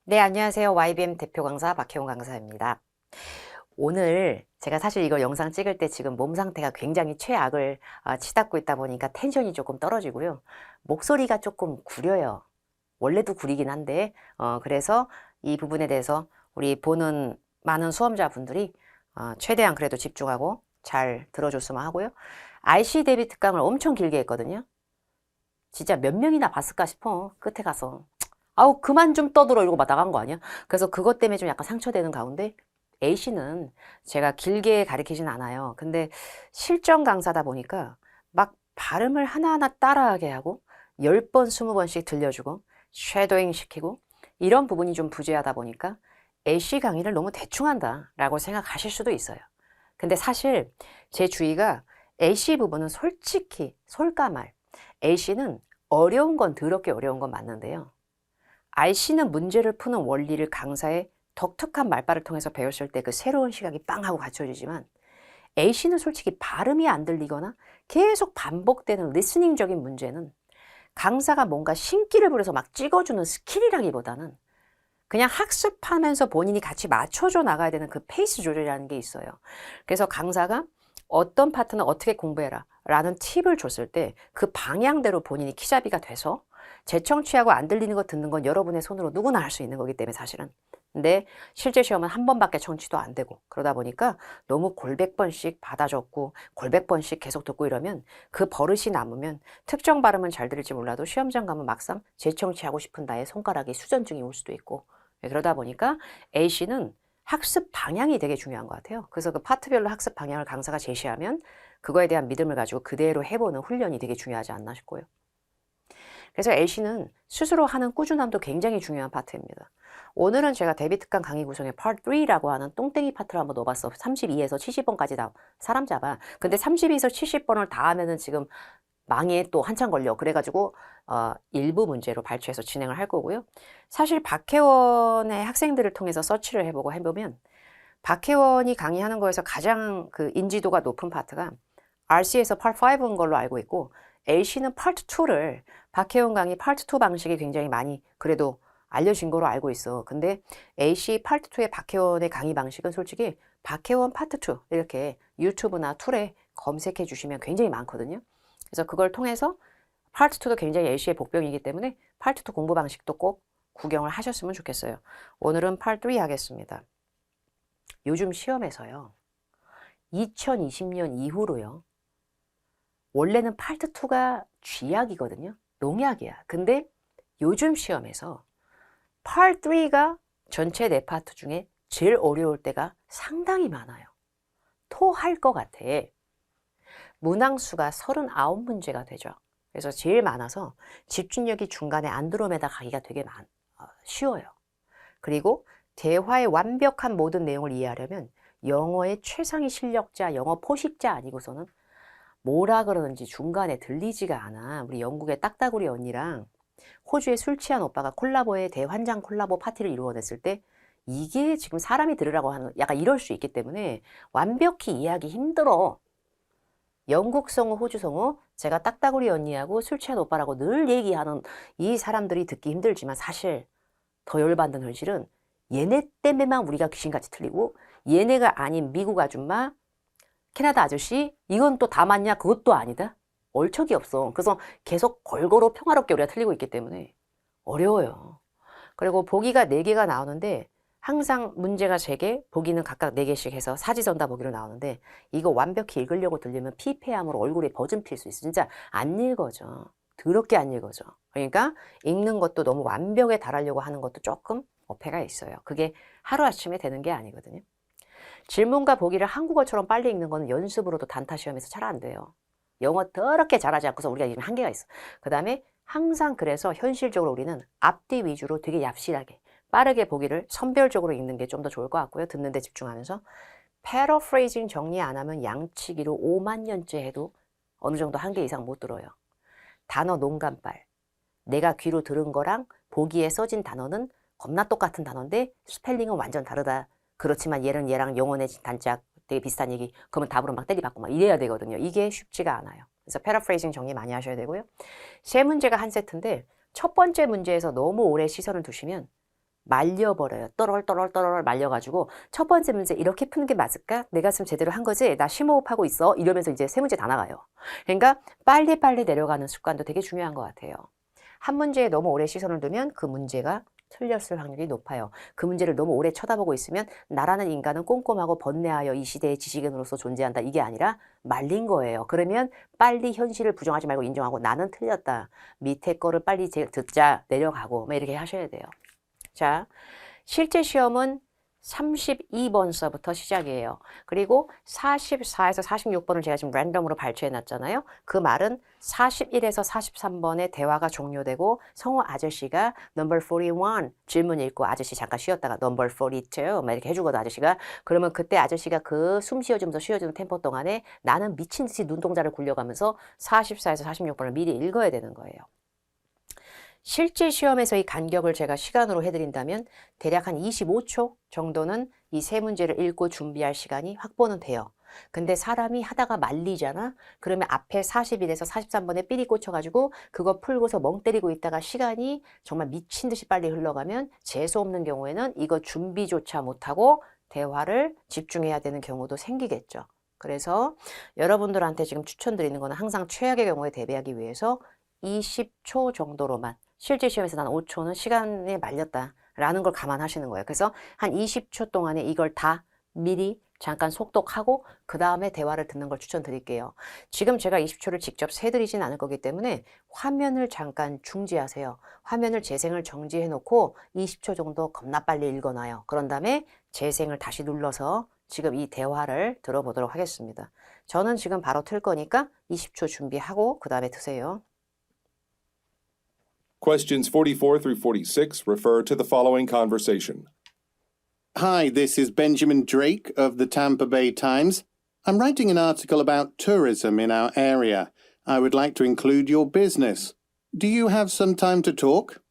네, 안녕하세요. YBM 대표 강사 박혜원 강사입니다. 오늘 제가 사실 이거 영상 찍을 때 지금 몸 상태가 굉장히 최악을 치닫고 있다 보니까 텐션이 조금 떨어지고요. 목소리가 조금 구려요. 원래도 구리긴 한데, 그래서 이 부분에 대해서 우리 보는 많은 수험자분들이 최대한 그래도 집중하고 잘 들어줬으면 하고요. RC 대비 특강을 엄청 길게 했거든요. 진짜 몇 명이나 봤을까 싶어. 끝에 가서. 아우 그만 좀 떠들어 이러고 막 나간 거 아니야? 그래서 그것 때문에 좀 약간 상처되는 가운데 A씨는 제가 길게 가르치진 않아요. 근데 실전 강사다 보니까 막 발음을 하나하나 따라하게 하고 10번, 20번씩 들려주고 쉐도잉 시키고 이런 부분이 좀 부재하다 보니까 A씨 강의를 너무 대충 한다라고 생각하실 수도 있어요. 근데 사실 제 주의가 A씨 부분은 솔직히 솔까말 A씨는 어려운 건 더럽게 어려운 건 맞는데요. RC는 문제를 푸는 원리를 강사의 독특한 말발을 통해서 배웠을 때 그 새로운 시각이 빵 하고 갖춰지지만 A씨는 솔직히 발음이 안 들리거나 계속 반복되는 리스닝적인 문제는 강사가 뭔가 신기를 부려서 막 찍어주는 스킬이라기보다는 그냥 학습하면서 본인이 같이 맞춰줘 나가야 되는 그 페이스 조절이라는 게 있어요. 그래서 강사가 어떤 파트는 어떻게 공부해라 라는 팁을 줬을 때 그 방향대로 본인이 키잡이가 돼서 재청취하고 안 들리는 거 듣는 건 여러분의 손으로 누구나 할 수 있는 거기 때문에 사실은. 근데 실제 시험은 한 번밖에 청취도 안 되고 그러다 보니까 너무 골백 번씩 받아 적고 골백 번씩 계속 듣고 이러면 그 버릇이 남으면 특정 발음은 잘 들을지 몰라도 시험장 가면 막상 재청취하고 싶은 나의 손가락이 수전증이 올 수도 있고 그러다 보니까 A씨는 학습 방향이 되게 중요한 것 같아요. 그래서 그 파트별로 학습 방향을 강사가 제시하면 그거에 대한 믿음을 가지고 그대로 해보는 훈련이 되게 중요하지 않나 싶고요. 그래서 A씨는 스스로 하는 꾸준함도 굉장히 중요한 파트입니다. 오늘은 제가 데뷔 특강 강의 구성의 Part 3라고 하는 똥땡이 파트를 한번 넣어봤어. 32에서 70번까지 다 사람 잡아. 근데 32에서 70번을 다 하면은 지금 망에 또 한참 걸려. 그래가지고 일부 문제로 발췌해서 진행을 할 거고요. 사실 박혜원의 학생들을 통해서 서치를 해보면 박혜원이 강의하는 거에서 가장 그 인지도가 높은 파트가 RC에서 Part 5인 걸로 알고 있고 A씨는 Part 2를 박혜원 강의 Part 2 방식이 굉장히 많이 그래도 알려진 거로 알고 있어. 근데 A씨 Part 2의 박혜원의 강의 방식은 솔직히 박혜원 Part 2 이렇게 유튜브나 툴에 검색해 주시면 굉장히 많거든요. 그래서 그걸 통해서 파트 2도 굉장히 A씨의 복병이기 때문에 파트 2 공부 방식도 꼭 구경을 하셨으면 좋겠어요. 오늘은 파트 3 하겠습니다. 요즘 시험에서요. 2020년 이후로요. 원래는 파트 2가 쥐약이거든요. 농약이야. 근데 요즘 시험에서 파트 3가 전체 4파트 중에 제일 어려울 때가 상당히 많아요. 토할 것 같아. 문항수가 39문제가 되죠. 그래서 제일 많아서 집중력이 중간에 안드로메다 가기가 되게 쉬워요. 그리고 대화의 완벽한 모든 내용을 이해하려면 영어의 최상위 실력자, 영어 포식자 아니고서는 뭐라 그러는지 중간에 들리지가 않아. 우리 영국의 딱따구리 언니랑 호주의 술 취한 오빠가 콜라보의 대환장 콜라보 파티를 이루어냈을 때 이게 지금 사람이 들으라고 하는 약간 이럴 수 있기 때문에 완벽히 이해하기 힘들어. 영국 성우, 호주 성우, 제가 딱따구리 언니하고 술 취한 오빠라고 늘 얘기하는 이 사람들이 듣기 힘들지만 사실 더 열받는 현실은 얘네 때문에만 우리가 귀신같이 틀리고 얘네가 아닌 미국 아줌마, 캐나다 아저씨 이건 또 다 맞냐? 그것도 아니다. 얼척이 없어. 그래서 계속 골고루 평화롭게 우리가 틀리고 있기 때문에 어려워요. 그리고 보기가 4개가 나오는데 항상 문제가 3개, 보기는 각각 4개씩 해서 사지선다 보기로 나오는데 이거 완벽히 읽으려고 들리면 피폐함으로 얼굴에 버즘 필 수 있어. 진짜 안 읽어져. 더럽게 안 읽어져. 그러니까 읽는 것도 너무 완벽에 달하려고 하는 것도 조금 어폐가 있어요. 그게 하루아침에 되는 게 아니거든요. 질문과 보기를 한국어처럼 빨리 읽는 거는 연습으로도 단타 시험에서 잘 안 돼요. 영어 더럽게 잘하지 않고서 우리가 지금 한계가 있어. 그 다음에 항상 그래서 현실적으로 우리는 앞뒤 위주로 되게 얍실하게 빠르게 보기를 선별적으로 읽는 게 좀 더 좋을 것 같고요. 듣는 데 집중하면서 패러프레이징 정리 안 하면 양치기로 5만 년째 해도 어느 정도 한계 이상 못 들어요. 단어 농간빨. 내가 귀로 들은 거랑 보기에 써진 단어는 겁나 똑같은 단어인데 스펠링은 완전 다르다. 그렇지만 얘는 얘랑 영어의 단짝 되게 비슷한 얘기. 그러면 답으로 막 때리받고 막 이래야 되거든요. 이게 쉽지가 않아요. 그래서 패러프레이징 정리 많이 하셔야 되고요. 세 문제가 한 세트인데 첫 번째 문제에서 너무 오래 시선을 두시면 말려버려요. 떠롤 말려가지고 첫 번째 문제 이렇게 푸는 게 맞을까? 내가 지금 제대로 한 거지? 나 심호흡하고 있어. 이러면서 이제 세 문제 다 나가요. 그러니까 빨리빨리 내려가는 습관도 되게 중요한 것 같아요. 한 문제에 너무 오래 시선을 두면 그 문제가 틀렸을 확률이 높아요. 그 문제를 너무 오래 쳐다보고 있으면 나라는 인간은 꼼꼼하고 번뇌하여 이 시대의 지식인으로서 존재한다. 이게 아니라 말린 거예요. 그러면 빨리 현실을 부정하지 말고 인정하고 나는 틀렸다. 밑에 거를 빨리 듣자 내려가고 뭐 이렇게 하셔야 돼요. 자, 실제 시험은 32번서부터 시작이에요. 그리고 44에서 46번을 제가 지금 랜덤으로 발췌해 놨잖아요. 그 말은 41에서 43번에 대화가 종료되고 성우 아저씨가 number 41 질문 읽고 아저씨 잠깐 쉬었다가 number 42 막 이렇게 해주거든 아저씨가. 그러면 그때 아저씨가 그 숨 쉬어주면서 쉬어주는 템포 동안에 나는 미친 듯이 눈동자를 굴려가면서 44에서 46번을 미리 읽어야 되는 거예요. 실제 시험에서의 간격을 제가 시간으로 해드린다면 대략 한 25초 정도는 이 세 문제를 읽고 준비할 시간이 확보는 돼요. 근데 사람이 하다가 말리잖아? 그러면 앞에 41에서 43번에 삘이 꽂혀가지고 그거 풀고서 멍 때리고 있다가 시간이 정말 미친 듯이 빨리 흘러가면 재수 없는 경우에는 이거 준비조차 못하고 대화를 집중해야 되는 경우도 생기겠죠. 그래서 여러분들한테 지금 추천드리는 거는 항상 최악의 경우에 대비하기 위해서 20초 정도로만 실제 시험에서 난 5초는 시간에 말렸다라는 걸 감안하시는 거예요. 그래서 한 20초 동안에 이걸 다 미리 잠깐 속독하고 그 다음에 대화를 듣는 걸 추천드릴게요. 지금 제가 20초를 직접 세드리진 않을 거기 때문에 화면을 잠깐 중지하세요. 화면을 재생을 정지해 놓고 20초 정도 겁나 빨리 읽어놔요. 그런 다음에 재생을 다시 눌러서 지금 이 대화를 들어보도록 하겠습니다. 저는 지금 바로 틀 거니까 20초 준비하고 그 다음에 트세요. Questions 44 through 46 refer to the following conversation. Hi, this is Benjamin Drake of the Tampa Bay Times. I'm writing an article about tourism in our area. I would like to include your business. Do you have some time to talk?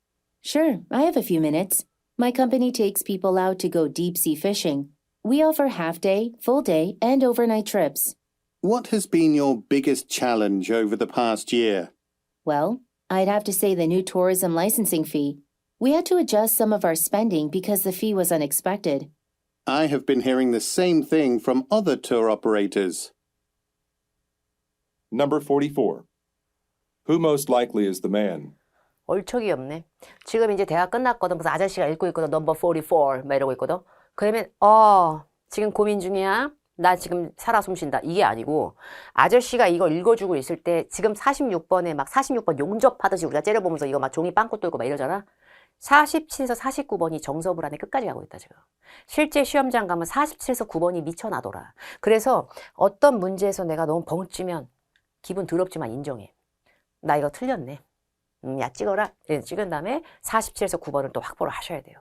Sure, I have a few minutes. My company takes people out to go deep-sea fishing. We offer half-day, full-day, and overnight trips. What has been your biggest challenge over the past year? Well, I'd have to say the new tourism licensing fee. We had to adjust some of our spending because the fee was unexpected. I have been hearing the same thing from other tour operators. Number 44. Who most likely is the man? 얼척이 없네. 지금 이제 대화 끝났거든. 그래서 아저씨가 읽고 있거든. 넘버 44 막 이러고 있거든. 그러면 지금 고민 중이야. 나 지금 살아 숨쉰다. 이게 아니고 아저씨가 이거 읽어주고 있을 때 지금 46번에 막 46번 용접하듯이 우리가 째려보면서 이거 막 종이 빵꾸 뚫고 막 이러잖아. 47에서 49번이 정서불안에 끝까지 가고 있다 지금. 실제 시험장 가면 47에서 9번이 미쳐나더라. 그래서 어떤 문제에서 내가 너무 벙찌면 기분 더럽지만 인정해. 나 이거 틀렸네. 야 찍어라. 찍은 다음에 47에서 9번을 또 확보를 하셔야 돼요.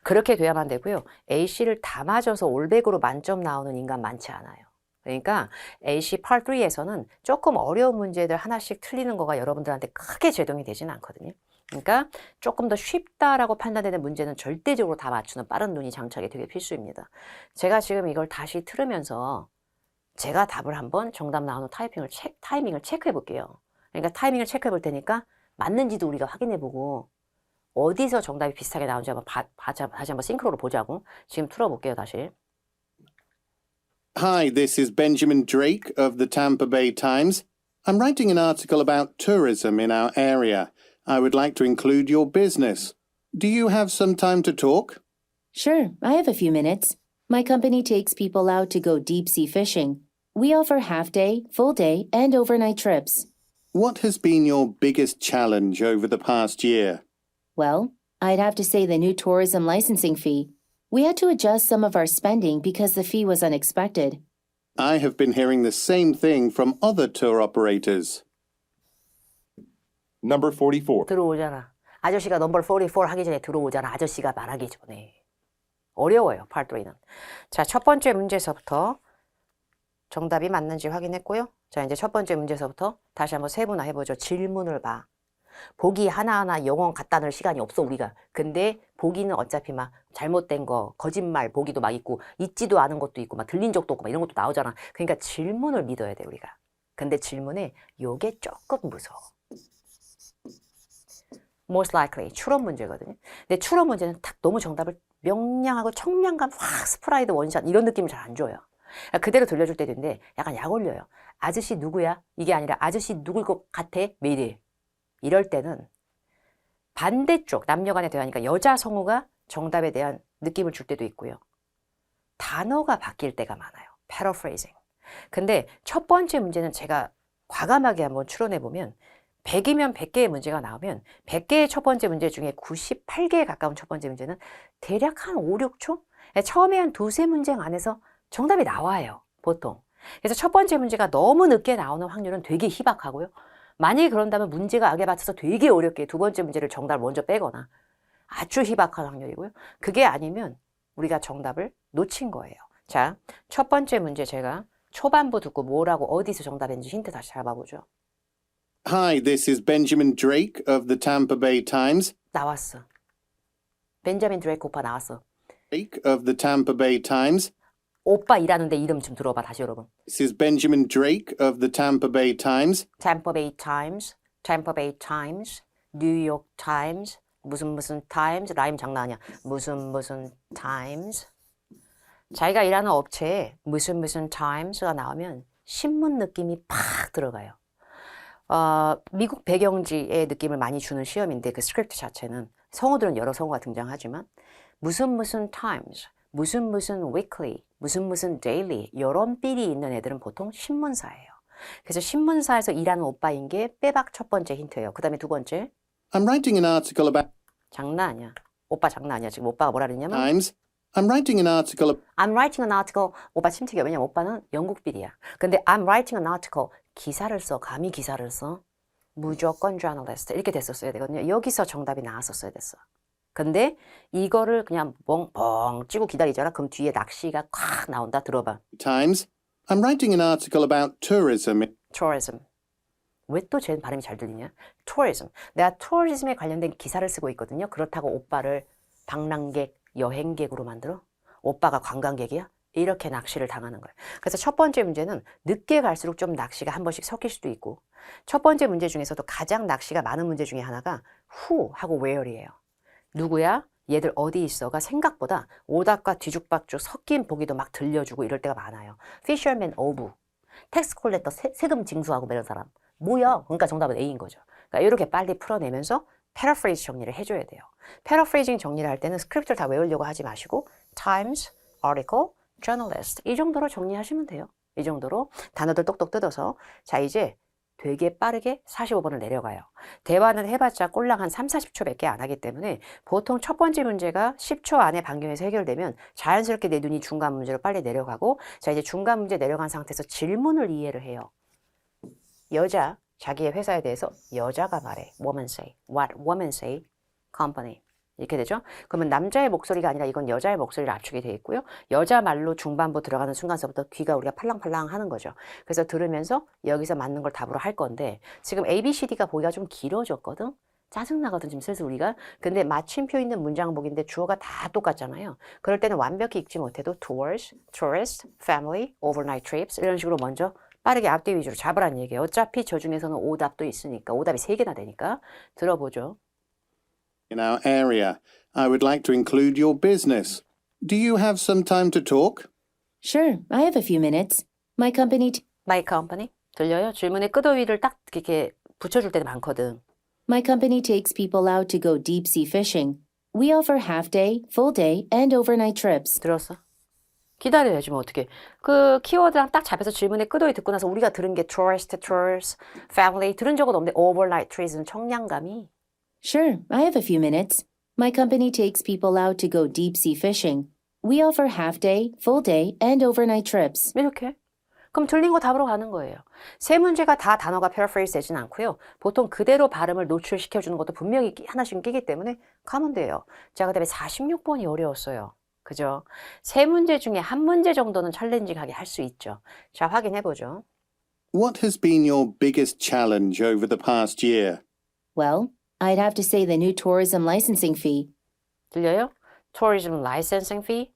그렇게 돼야만 되고요. A씨를 다 맞아서 올백으로 만점 나오는 인간 많지 않아요. 그러니까 AC Part 3에서는 조금 어려운 문제들 하나씩 틀리는 거가 여러분들한테 크게 제동이 되지는 않거든요. 그러니까 조금 더 쉽다라고 판단되는 문제는 절대적으로 다 맞추는 빠른 눈이 장착이 되게 필수입니다. 제가 지금 이걸 다시 틀으면서 제가 답을 한번 정답 나오는 타이밍을 체크해 볼게요. 그러니까 타이밍을 체크해 볼 테니까 맞는지도 우리가 확인해 보고 어디서 정답이 비슷하게 나오는지 한번 다시 한번 싱크로로 보자고. 지금 틀어볼게요, 다시. Hi, this is Benjamin Drake of the Tampa Bay Times. I'm writing an article about tourism in our area. I would like to include your business. Do you have some time to talk? Sure, I have a few minutes. My company takes people out to go deep-sea fishing. We offer half-day, full-day, and overnight trips. What has been your biggest challenge over the past year? Well, I'd have to say the new tourism licensing fee. We had to adjust some of our spending because the fee was unexpected. I have been hearing the same thing from other tour operators. Number 44. 들어오잖아. 아저씨가 넘버 44 하기 전에 들어오잖아. 아저씨가 말하기 전에. 어려워요, Part 3는. 자, 첫 번째 문제에서부터 정답이 맞는지 확인했고요. 자, 이제 첫 번째 문제에서부터 다시 한번 세분화 해보죠. 질문을 봐. 보기 하나하나 영혼 갖다 넣을 시간이 없어 우리가. 근데 보기는 어차피 막 잘못된 거 거짓말 보기도 막 있고 있지도 않은 것도 있고 막 들린 적도 없고 막 이런 것도 나오잖아. 그러니까 질문을 믿어야 돼 우리가. 근데 질문에 요게 조금 무서워. most likely 추론 문제거든요. 근데 추론 문제는 딱 너무 정답을 명량하고 청량감 확 스프라이드 원샷 이런 느낌을 잘 안 줘요. 그러니까 그대로 들려줄 때도 있는데 약간 약 올려요. 아저씨 누구야? 이게 아니라 아저씨 누굴 것 같아? 메이드. 이럴 때는 반대쪽 남녀 간의 대화니까 여자 성우가 정답에 대한 느낌을 줄 때도 있고요. 단어가 바뀔 때가 많아요. paraphrasing. 근데 첫 번째 문제는 제가 과감하게 한번 추론해 보면 100이면 100개의 문제가 나오면 100개의 첫 번째 문제 중에 98개에 가까운 첫 번째 문제는 대략 한 5, 6초? 처음에 한 두세 문제 안에서 정답이 나와요. 보통. 그래서 첫 번째 문제가 너무 늦게 나오는 확률은 되게 희박하고요. 만약에 그런다면 문제가 악에 받쳐서 되게 어렵게 두 번째 문제를 정답을 먼저 빼거나 아주 희박한 확률이고요. 그게 아니면 우리가 정답을 놓친 거예요. 자, 첫 번째 문제 제가 초반부 듣고 뭐라고 어디서 정답인지 힌트 다시 잡아보죠. Hi, this is Benjamin Drake of the Tampa Bay Times. 나왔어. 벤자민 드레이크 오빠 나왔어. Drake of the Tampa Bay Times. 오빠 일하는데 이름 좀 들어봐 다시 여러분. This is Benjamin Drake of the Tampa Bay Times. Tampa Bay Times, Tampa Bay Times, New York Times, 무슨 Times, 라임 장난 아니야. 무슨 Times. 자기가 일하는 업체에 무슨 Times가 나오면 신문 느낌이 팍 들어가요. 미국 배경지의 느낌을 많이 주는 시험인데 그 스크립트 자체는 성우들은 여러 성우가 등장하지만 무슨 Times, 무슨 Weekly, 무슨 Daily 이런 삘이 있는 애들은 보통 신문사예요. 그래서 신문사에서 일하는 오빠인 게 빼박 첫 번째 힌트예요. 그 다음에 두 번째 I'm writing an article about 장난 아니야. 오빠 장난 아니야. 지금 오빠가 뭐라 그랬냐면 Times. I'm writing an article. I'm writing an article. 오빠 침튀겨. 왜냐면 오빠는 영국 빌이야. 근데 I'm writing an article. 기사를 써. 감히 기사를 써. 무조건 journalist. 이렇게 됐었어야 되거든요. 여기서 정답이 나왔었어야 됐어. 근데 이거를 그냥 뻥뻥 찌고 기다리잖아. 그럼 뒤에 낚시가 콱 나온다. 들어봐. Times. I'm writing an article about tourism. tourism. 왜 또 쟤 발음이 잘 들리냐? tourism. 내가 tourism에 관련된 기사를 쓰고 있거든요. 그렇다고 오빠를 방랑객, 여행객으로 만들어? 오빠가 관광객이야? 이렇게 낚시를 당하는 거예요. 그래서 첫 번째 문제는 늦게 갈수록 좀 낚시가 한 번씩 섞일 수도 있고 첫 번째 문제 중에서도 가장 낚시가 많은 문제 중에 하나가 who 하고 where이에요. 누구야? 얘들 어디 있어가 생각보다 오답과 뒤죽박죽 섞인 보기도 막 들려주고 이럴 때가 많아요. fisherman of, 텍스 콜렉터 세금 징수하고 이런 사람. 뭐야? 그러니까 정답은 A인 거죠. 그러니까 이렇게 빨리 풀어내면서 패러프레이즈 정리를 해줘야 돼요. 패러프레이징 정리를 할 때는 스크립트를 다 외우려고 하지 마시고 Times, Article, Journalist 이 정도로 정리하시면 돼요. 이 정도로 단어들 똑똑 뜯어서 자 이제 되게 빠르게 45번을 내려가요. 대화는 해봤자 꼴랑 한 3, 40초밖에 안 하기 때문에 보통 첫 번째 문제가 10초 안에 반경에서 해결되면 자연스럽게 내 눈이 중간 문제로 빨리 내려가고 자 이제 중간 문제 내려간 상태에서 질문을 이해를 해요. 여자, 자기의 회사에 대해서 여자가 말해. Woman say. What women say? Company. 이렇게 되죠? 그러면 남자의 목소리가 아니라 이건 여자의 목소리를 압축이 되어 있고요. 여자 말로 중반부 들어가는 순간서부터 귀가 우리가 팔랑팔랑 하는 거죠. 그래서 들으면서 여기서 맞는 걸 답으로 할 건데 지금 A, B, C, D가 보기가 좀 길어졌거든? 짜증나거든 지금 슬슬 우리가. 근데 마침표 있는 문장복인데 주어가 다 똑같잖아요. 그럴 때는 완벽히 읽지 못해도 tours, tourist, family, overnight trips 이런 식으로 먼저 빠르게 앞뒤 위주로 잡으라는 얘기예요. 어차피 저 중에서는 오답도 있으니까 오답이 3개나 되니까 들어보죠. In our area, I would like to include your business. Do you have some time to talk? Sure, I have a few minutes. My company My company. 들려요? 질문의 끄더위를 딱 이렇게 붙여줄 때도 많거든. My company takes people out to go deep sea fishing. We offer half day, full day, and overnight trips. 들었어? 기다려야지 뭐 어떻게. 그 키워드랑 딱 잡혀서 질문의 끄더위 듣고 나서 우리가 들은 게 tourist, tours, family 들은 적은 없는데 overnight trips 청량감이. Sure, I have a few minutes. My company takes people out to go deep sea fishing. We offer half day, full day, and overnight trips. 이렇게. 그럼 들린 거 답으로 가는 거예요. 세 문제가 다 단어가 paraphrase 되진 않고요. 보통 그대로 발음을 노출시켜주는 것도 분명히 하나씩 끼기 때문에 가면 돼요. 자, 그 다음에 46번이 어려웠어요. 그죠? 세 문제 중에 한 문제 정도는 챌린징하게 할 수 있죠. 자, 확인해보죠. What has been your biggest challenge over the past year? Well, I'd have to say the new tourism licensing fee. 들려요? Tourism licensing fee.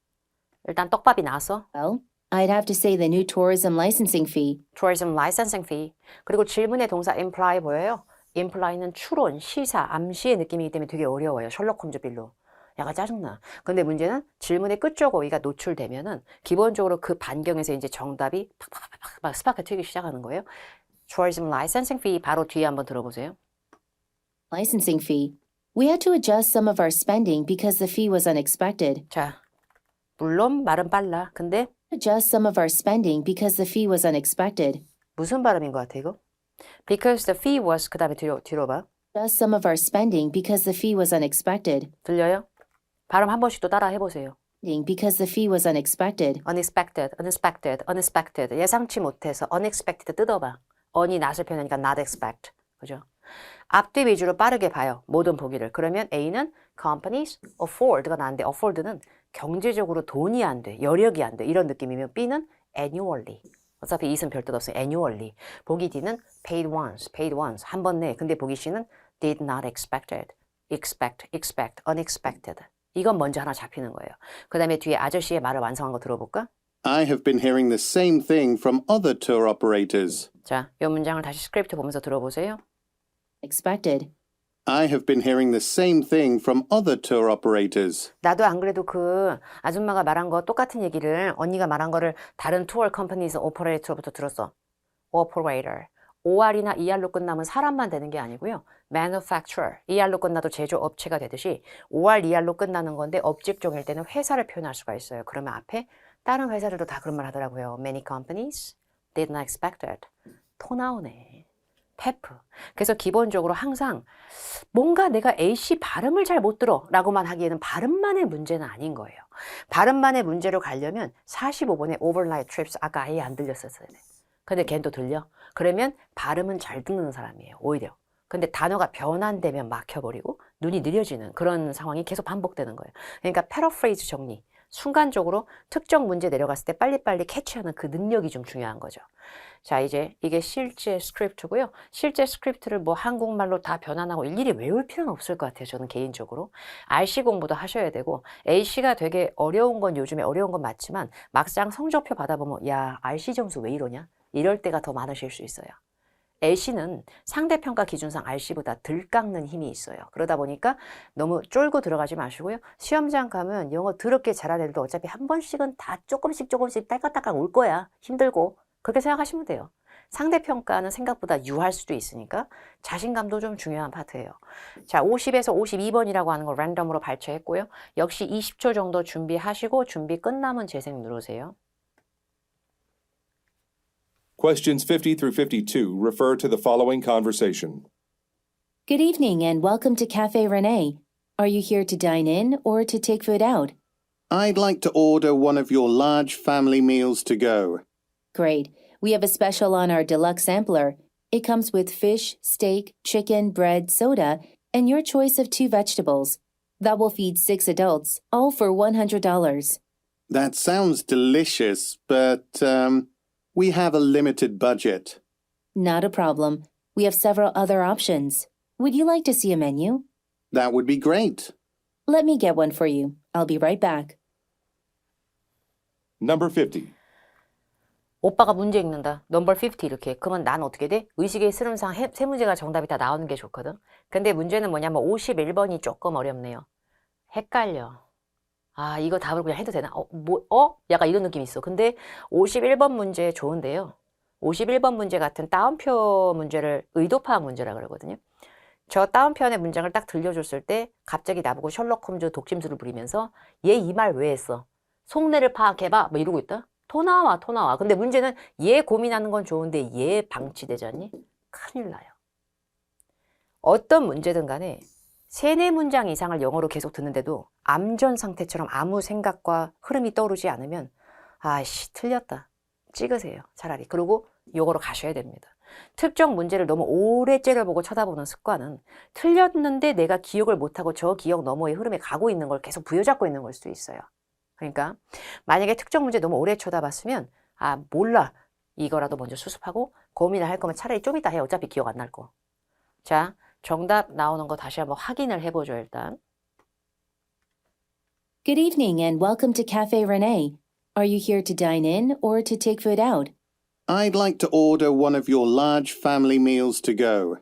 일단 떡밥이 나왔어. Well, I'd have to say the new tourism licensing fee. Tourism licensing fee. 그리고 질문의 동사 imply 보여요? imply는 추론, 시사, 암시의 느낌이기 때문에 되게 어려워요. 셜록 홈즈 빌로. 약간 짜증나. 근데 문제는 질문의 끝쪽 어휘가 노출되면은 기본적으로 그 반경에서 이제 정답이 팍팍팍팍 막 스파크 튀기 시작하는 거예요. tourism licensing fee 바로 뒤에 한번 들어보세요. Licensing fee. We had to adjust some of our spending because the fee was unexpected. 자, 물론 말은 빨라. 근데 Adjust some of our spending because the fee was unexpected. 무슨 발음인 것 같아 이거? Because the fee was 그 다음에 뒤로 봐. Adjust some of our spending because the fee was unexpected. 들려요? 발음 한 번씩 또 따라 해보세요. Because the fee was unexpected. unexpected, unexpected, unexpected. 예상치 못해서 unexpected 뜯어봐. on이 not을 표현하니까 not expect. 그죠? 앞뒤 위주로 빠르게 봐요. 모든 보기를. 그러면 A는 companies afford가 나는데 afford는 경제적으로 돈이 안 돼, 여력이 안 돼. 이런 느낌이면 B는 annually. 어차피 이은 별뜻 없어요. annually. 보기 D는 paid once. 한 번 내. 근데 보기 C는 did not expected. expect, unexpected. 이건 먼저 하나 잡히는 거예요. 그 다음에 뒤에 아저씨의 말을 완성한 거 들어볼까? I have been hearing the same thing from other tour operators. 자, 이 문장을 다시 스크립트 보면서 들어보세요. Expected. I have been hearing the same thing from other tour operators. 나도 안 그래도 그 아줌마가 말한 거 똑같은 얘기를 언니가 말한 거를 다른 투어 컴퍼니에서 오퍼레이터로부터 들었어. operator. OR이나 ER로 끝나면 사람만 되는 게 아니고요. manufacturer. ER로 끝나도 제조업체가 되듯이 OR, ER로 끝나는 건데 업직종일 때는 회사를 표현할 수가 있어요. 그러면 앞에 다른 회사들도 다 그런 말 하더라고요. Many companies did not expected. 토 나오네. 페프. 그래서 기본적으로 항상 뭔가 내가 A씨 발음을 잘 못 들어 라고만 하기에는 발음만의 문제는 아닌 거예요. 발음만의 문제로 가려면 45번의 overnight trips 아까 아예 안 들렸었어요. 근데 걔는 또 들려? 그러면 발음은 잘 듣는 사람이에요. 오히려. 근데 단어가 변환되면 막혀버리고 눈이 느려지는 그런 상황이 계속 반복되는 거예요. 그러니까 패러프레이즈 정리. 순간적으로 특정 문제 내려갔을 때 빨리빨리 캐치하는 그 능력이 좀 중요한 거죠. 자, 이제 이게 실제 스크립트고요. 실제 스크립트를 뭐 한국말로 다 변환하고 일일이 외울 필요는 없을 것 같아요. 저는 개인적으로. RC 공부도 하셔야 되고 A씨가 되게 어려운 건 요즘에 어려운 건 맞지만 막상 성적표 받아보면 야, RC 점수 왜 이러냐? 이럴 때가 더 많으실 수 있어요. A씨는 상대평가 기준상 RC보다 덜 깎는 힘이 있어요. 그러다 보니까 너무 쫄고 들어가지 마시고요. 시험장 가면 영어 더럽게 잘하는 애들도 어차피 한 번씩은 다 조금씩 딸깍딸깍 올 거야. 힘들고. 그렇게 생각하시면 돼요. 상대평가는 생각보다 유할 수도 있으니까 자신감도 좀 중요한 파트예요. 자, 50에서 52번이라고 하는 거 랜덤으로 발췌했고요. 역시 20초 정도 준비하시고 준비 끝나면 재생 누르세요. Questions 50 through 52 refer to the following conversation. Good evening and welcome to Cafe Rene. Are you here to dine in or to take food out? I'd like to order one of your large family meals to go. Great. We have a special on our deluxe sampler. It comes with fish, steak, chicken, bread, soda, and your choice of 2 vegetables. That will feed 6 adults, all for $100. That sounds delicious, but we have a limited budget. Not a problem. We have several other options. Would you like to see a menu? That would be great. Let me get one for you. I'll be right back. Number 50. 오빠가 문제 읽는다. 넘버 50 이렇게. 그러면 난 어떻게 돼? 의식의 흐름상 세 문제가 정답이 다 나오는 게 좋거든. 근데 문제는 뭐냐면 51번이 조금 어렵네요. 헷갈려. 아, 이거 답을 그냥 해도 되나? 약간 이런 느낌이 있어. 근데 51번 문제 좋은데요. 51번 문제 같은 따옴표 문제를 의도파악 문제라 그러거든요. 저 따옴표의 문장을 딱 들려줬을 때 갑자기 나보고 셜록 홈즈 독심술을 부리면서 얘 이 말 왜 했어? 속내를 파악해봐. 뭐 이러고 있다. 토 나와. 근데 문제는 얘 고민하는 건 좋은데 얘 방치되잖니? 큰일 나요. 어떤 문제든 간에 3-4문장 이상을 영어로 계속 듣는데도 암전 상태처럼 아무 생각과 흐름이 떠오르지 않으면 아이씨 틀렸다. 찍으세요. 차라리. 그리고 요거로 가셔야 됩니다. 특정 문제를 너무 오래 째려보고 쳐다보는 습관은 틀렸는데 내가 기억을 못하고 저 기억 너머의 흐름에 가고 있는 걸 계속 부여잡고 있는 걸 수도 있어요. 그러니까 만약에 특정 문제 너무 오래 쳐다봤으면 몰라. 이거라도 먼저 수습하고 고민을 할 거면 차라리 좀 이따 해. 어차피 기억 안 날 거. 자, 정답 나오는 거 다시 한번 확인을 해보죠, 일단. Good evening and welcome to Cafe Rene. Are you here to dine in or to take food out? I'd like to order one of your large family meals to go.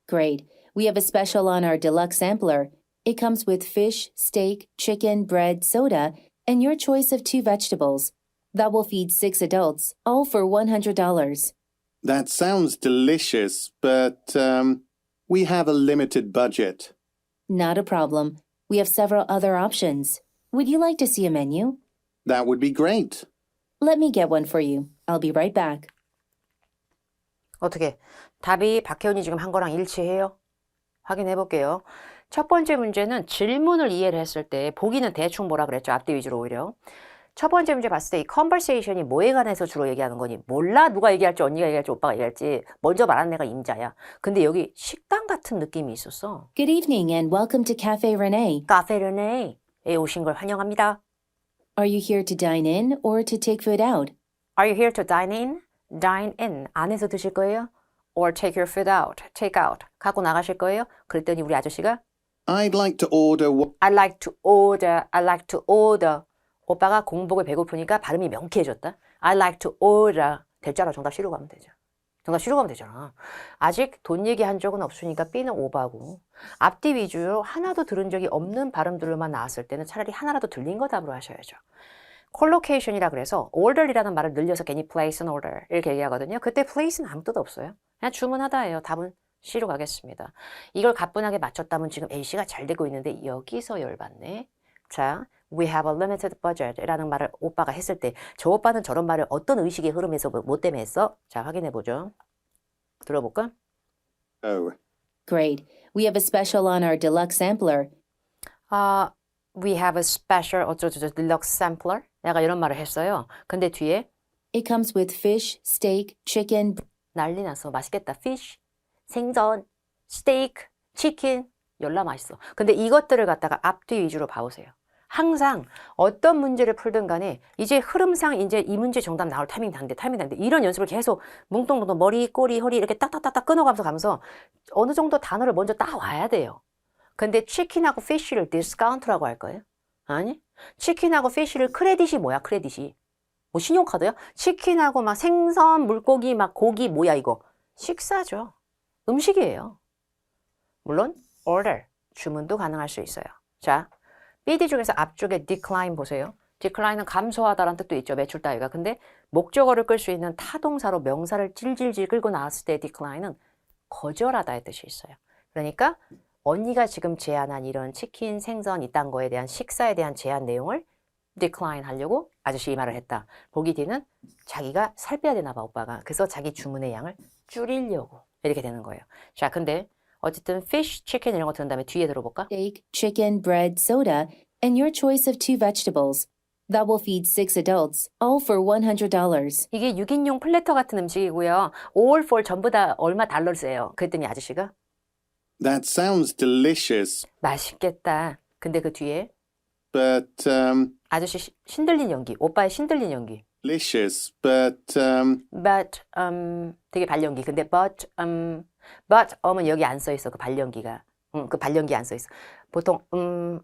Great. We have a special on our deluxe sampler. It comes with fish, steak, chicken, bread, soda, and your choice of 2 vegetables. That will feed 6 adults, all for $100. That sounds delicious, but we have a limited budget. Not a problem. We have several other options. Would you like to see a menu? That would be great. Let me get one for you. I'll be right back. 어떻게 답이 박혜원이 지금 한 거랑 일치해요? 확인해 볼게요. 첫 번째 문제는 질문을 이해를 했을 때 보기는 대충 뭐라 그랬죠? 앞뒤 위주로 오히려. 첫 번째 문제 봤을 때 이 conversation이 뭐에 관해서 주로 얘기하는 거니? 몰라? 누가 얘기할지 언니가 얘기할지 오빠가 얘기할지 먼저 말하는 애가 임자야. 근데 여기 식당 같은 느낌이 있었어. Good evening and welcome to Cafe Rene. 카페 르네에 오신 걸 환영합니다. Are you here to dine in or to take food out? Are you here to dine in? Dine in. 안에서 드실 거예요? Or take your food out. Take out. 갖고 나가실 거예요? 그랬더니 우리 아저씨가 I'd like to order I like to order. I like to order. 오빠가 공복에 배고프니까 발음이 명쾌해졌다. I like to order. 될 줄 알아. 정답 C로 가면 되죠. 정답 C로 가면 되잖아. 아직 돈 얘기한 적은 없으니까 B는 오바고 앞뒤 위주로 하나도 들은 적이 없는 발음들로만 나왔을 때는 차라리 하나라도 들린 거 답으로 하셔야죠. 콜로케이션이라 그래서 order이라는 말을 늘려서 괜히 place an order 이렇게 얘기하거든요. 그때 place는 아무 뜻 없어요. 그냥 주문하다예요. 답은 C로 가겠습니다. 이걸 가뿐하게 맞췄다면 지금 A씨가 잘 되고 있는데 여기서 열받네. 자, we have a limited budget 라는 말을 오빠가 했을 때 저 오빠는 저런 말을 어떤 의식의 흐름에서 뭐 때문에 했어? 자, 확인해 보죠. 들어볼까? Oh. Great. We have a special on our deluxe sampler. We have a special 어쩌저쩌 deluxe sampler. 내가 이런 말을 했어요. 근데 뒤에 It comes with fish, steak, chicken. 난리 났어. 맛있겠다. fish, 생선, steak, chicken. 열나 맛있어. 근데 이것들을 갖다가 앞뒤 위주로 봐보세요. 항상 어떤 문제를 풀든 간에 이제 흐름상 이제 이 문제 정답 나올 타이밍 단데 이런 연습을 계속 뭉뚱뭉뚱 머리, 꼬리, 허리 이렇게 딱딱딱딱 끊어가면서 어느 정도 단어를 먼저 따와야 돼요. 근데 치킨하고 피쉬를 디스카운트라고 할 거예요? 아니? 치킨하고 피쉬를 크레딧이 뭐야? 크레딧이. 뭐 신용카드야? 치킨하고 막 생선, 물고기, 막 고기 뭐야 이거? 식사죠. 음식이에요. 물론 order, 주문도 가능할 수 있어요. 자, BD 중에서 앞쪽에 decline 보세요. decline은 감소하다라는 뜻도 있죠. 매출 따위가. 근데 목적어를 끌 수 있는 타동사로 명사를 질질질 끌고 나왔을 때 decline은 거절하다의 뜻이 있어요. 그러니까 언니가 지금 제안한 이런 치킨, 생선 이딴 거에 대한 식사에 대한 제안 내용을 decline 하려고 아저씨 이 말을 했다. 보기 뒤는 자기가 살 빼야 되나 봐, 오빠가. 그래서 자기 주문의 양을 줄이려고 이렇게 되는 거예요. 자, 근데 어쨌든 fish, chicken 이런 거 들은 다음에 뒤에 들어볼까? Steak, chicken, bread, soda, and your choice of 2 vegetables. That will feed 6 adults, all for $100. 이게 6인용 플래터 같은 음식이고요. all for 전부 다 얼마 달러세요. 그랬더니 아저씨가 That sounds delicious, 맛있겠다. 근데 그 뒤에 but 아저씨 신들린 연기, 오빠의 신들린 연기. delicious, but But 되게 발연기. 근데 but 은 여기 안 써 있어. 그 발연기가. 그 발연기 안 써 있어. 보통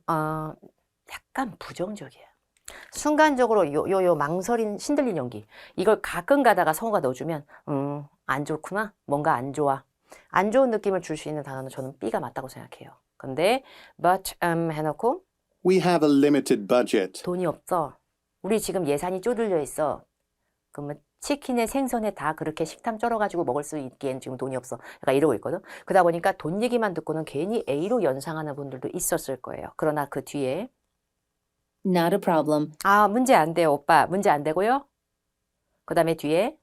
약간 부정적이야. 순간적으로 요 망설인 신들린 연기. 이걸 가끔 가다가 성우가 넣어주면 안 좋구나. 뭔가 안 좋아. 안 좋은 느낌을 줄 수 있는 단어는 저는 B가 맞다고 생각해요. 근데 but 해놓고 we have a limited budget. 돈이 없어. 우리 지금 예산이 쪼들려 있어. 그러면 치킨에 생선에 다 그렇게 식탐 쩔어가지고 먹을 수 있기엔 지금 돈이 없어. 약간 이러고 있거든. 그러다 보니까 돈 얘기만 듣고는 괜히 A로 연상하는 분들도 있었을 거예요. 그러나 그 뒤에 Not a problem. 문제 안 돼요, 오빠. 문제 안 되고요. 그 다음에 뒤에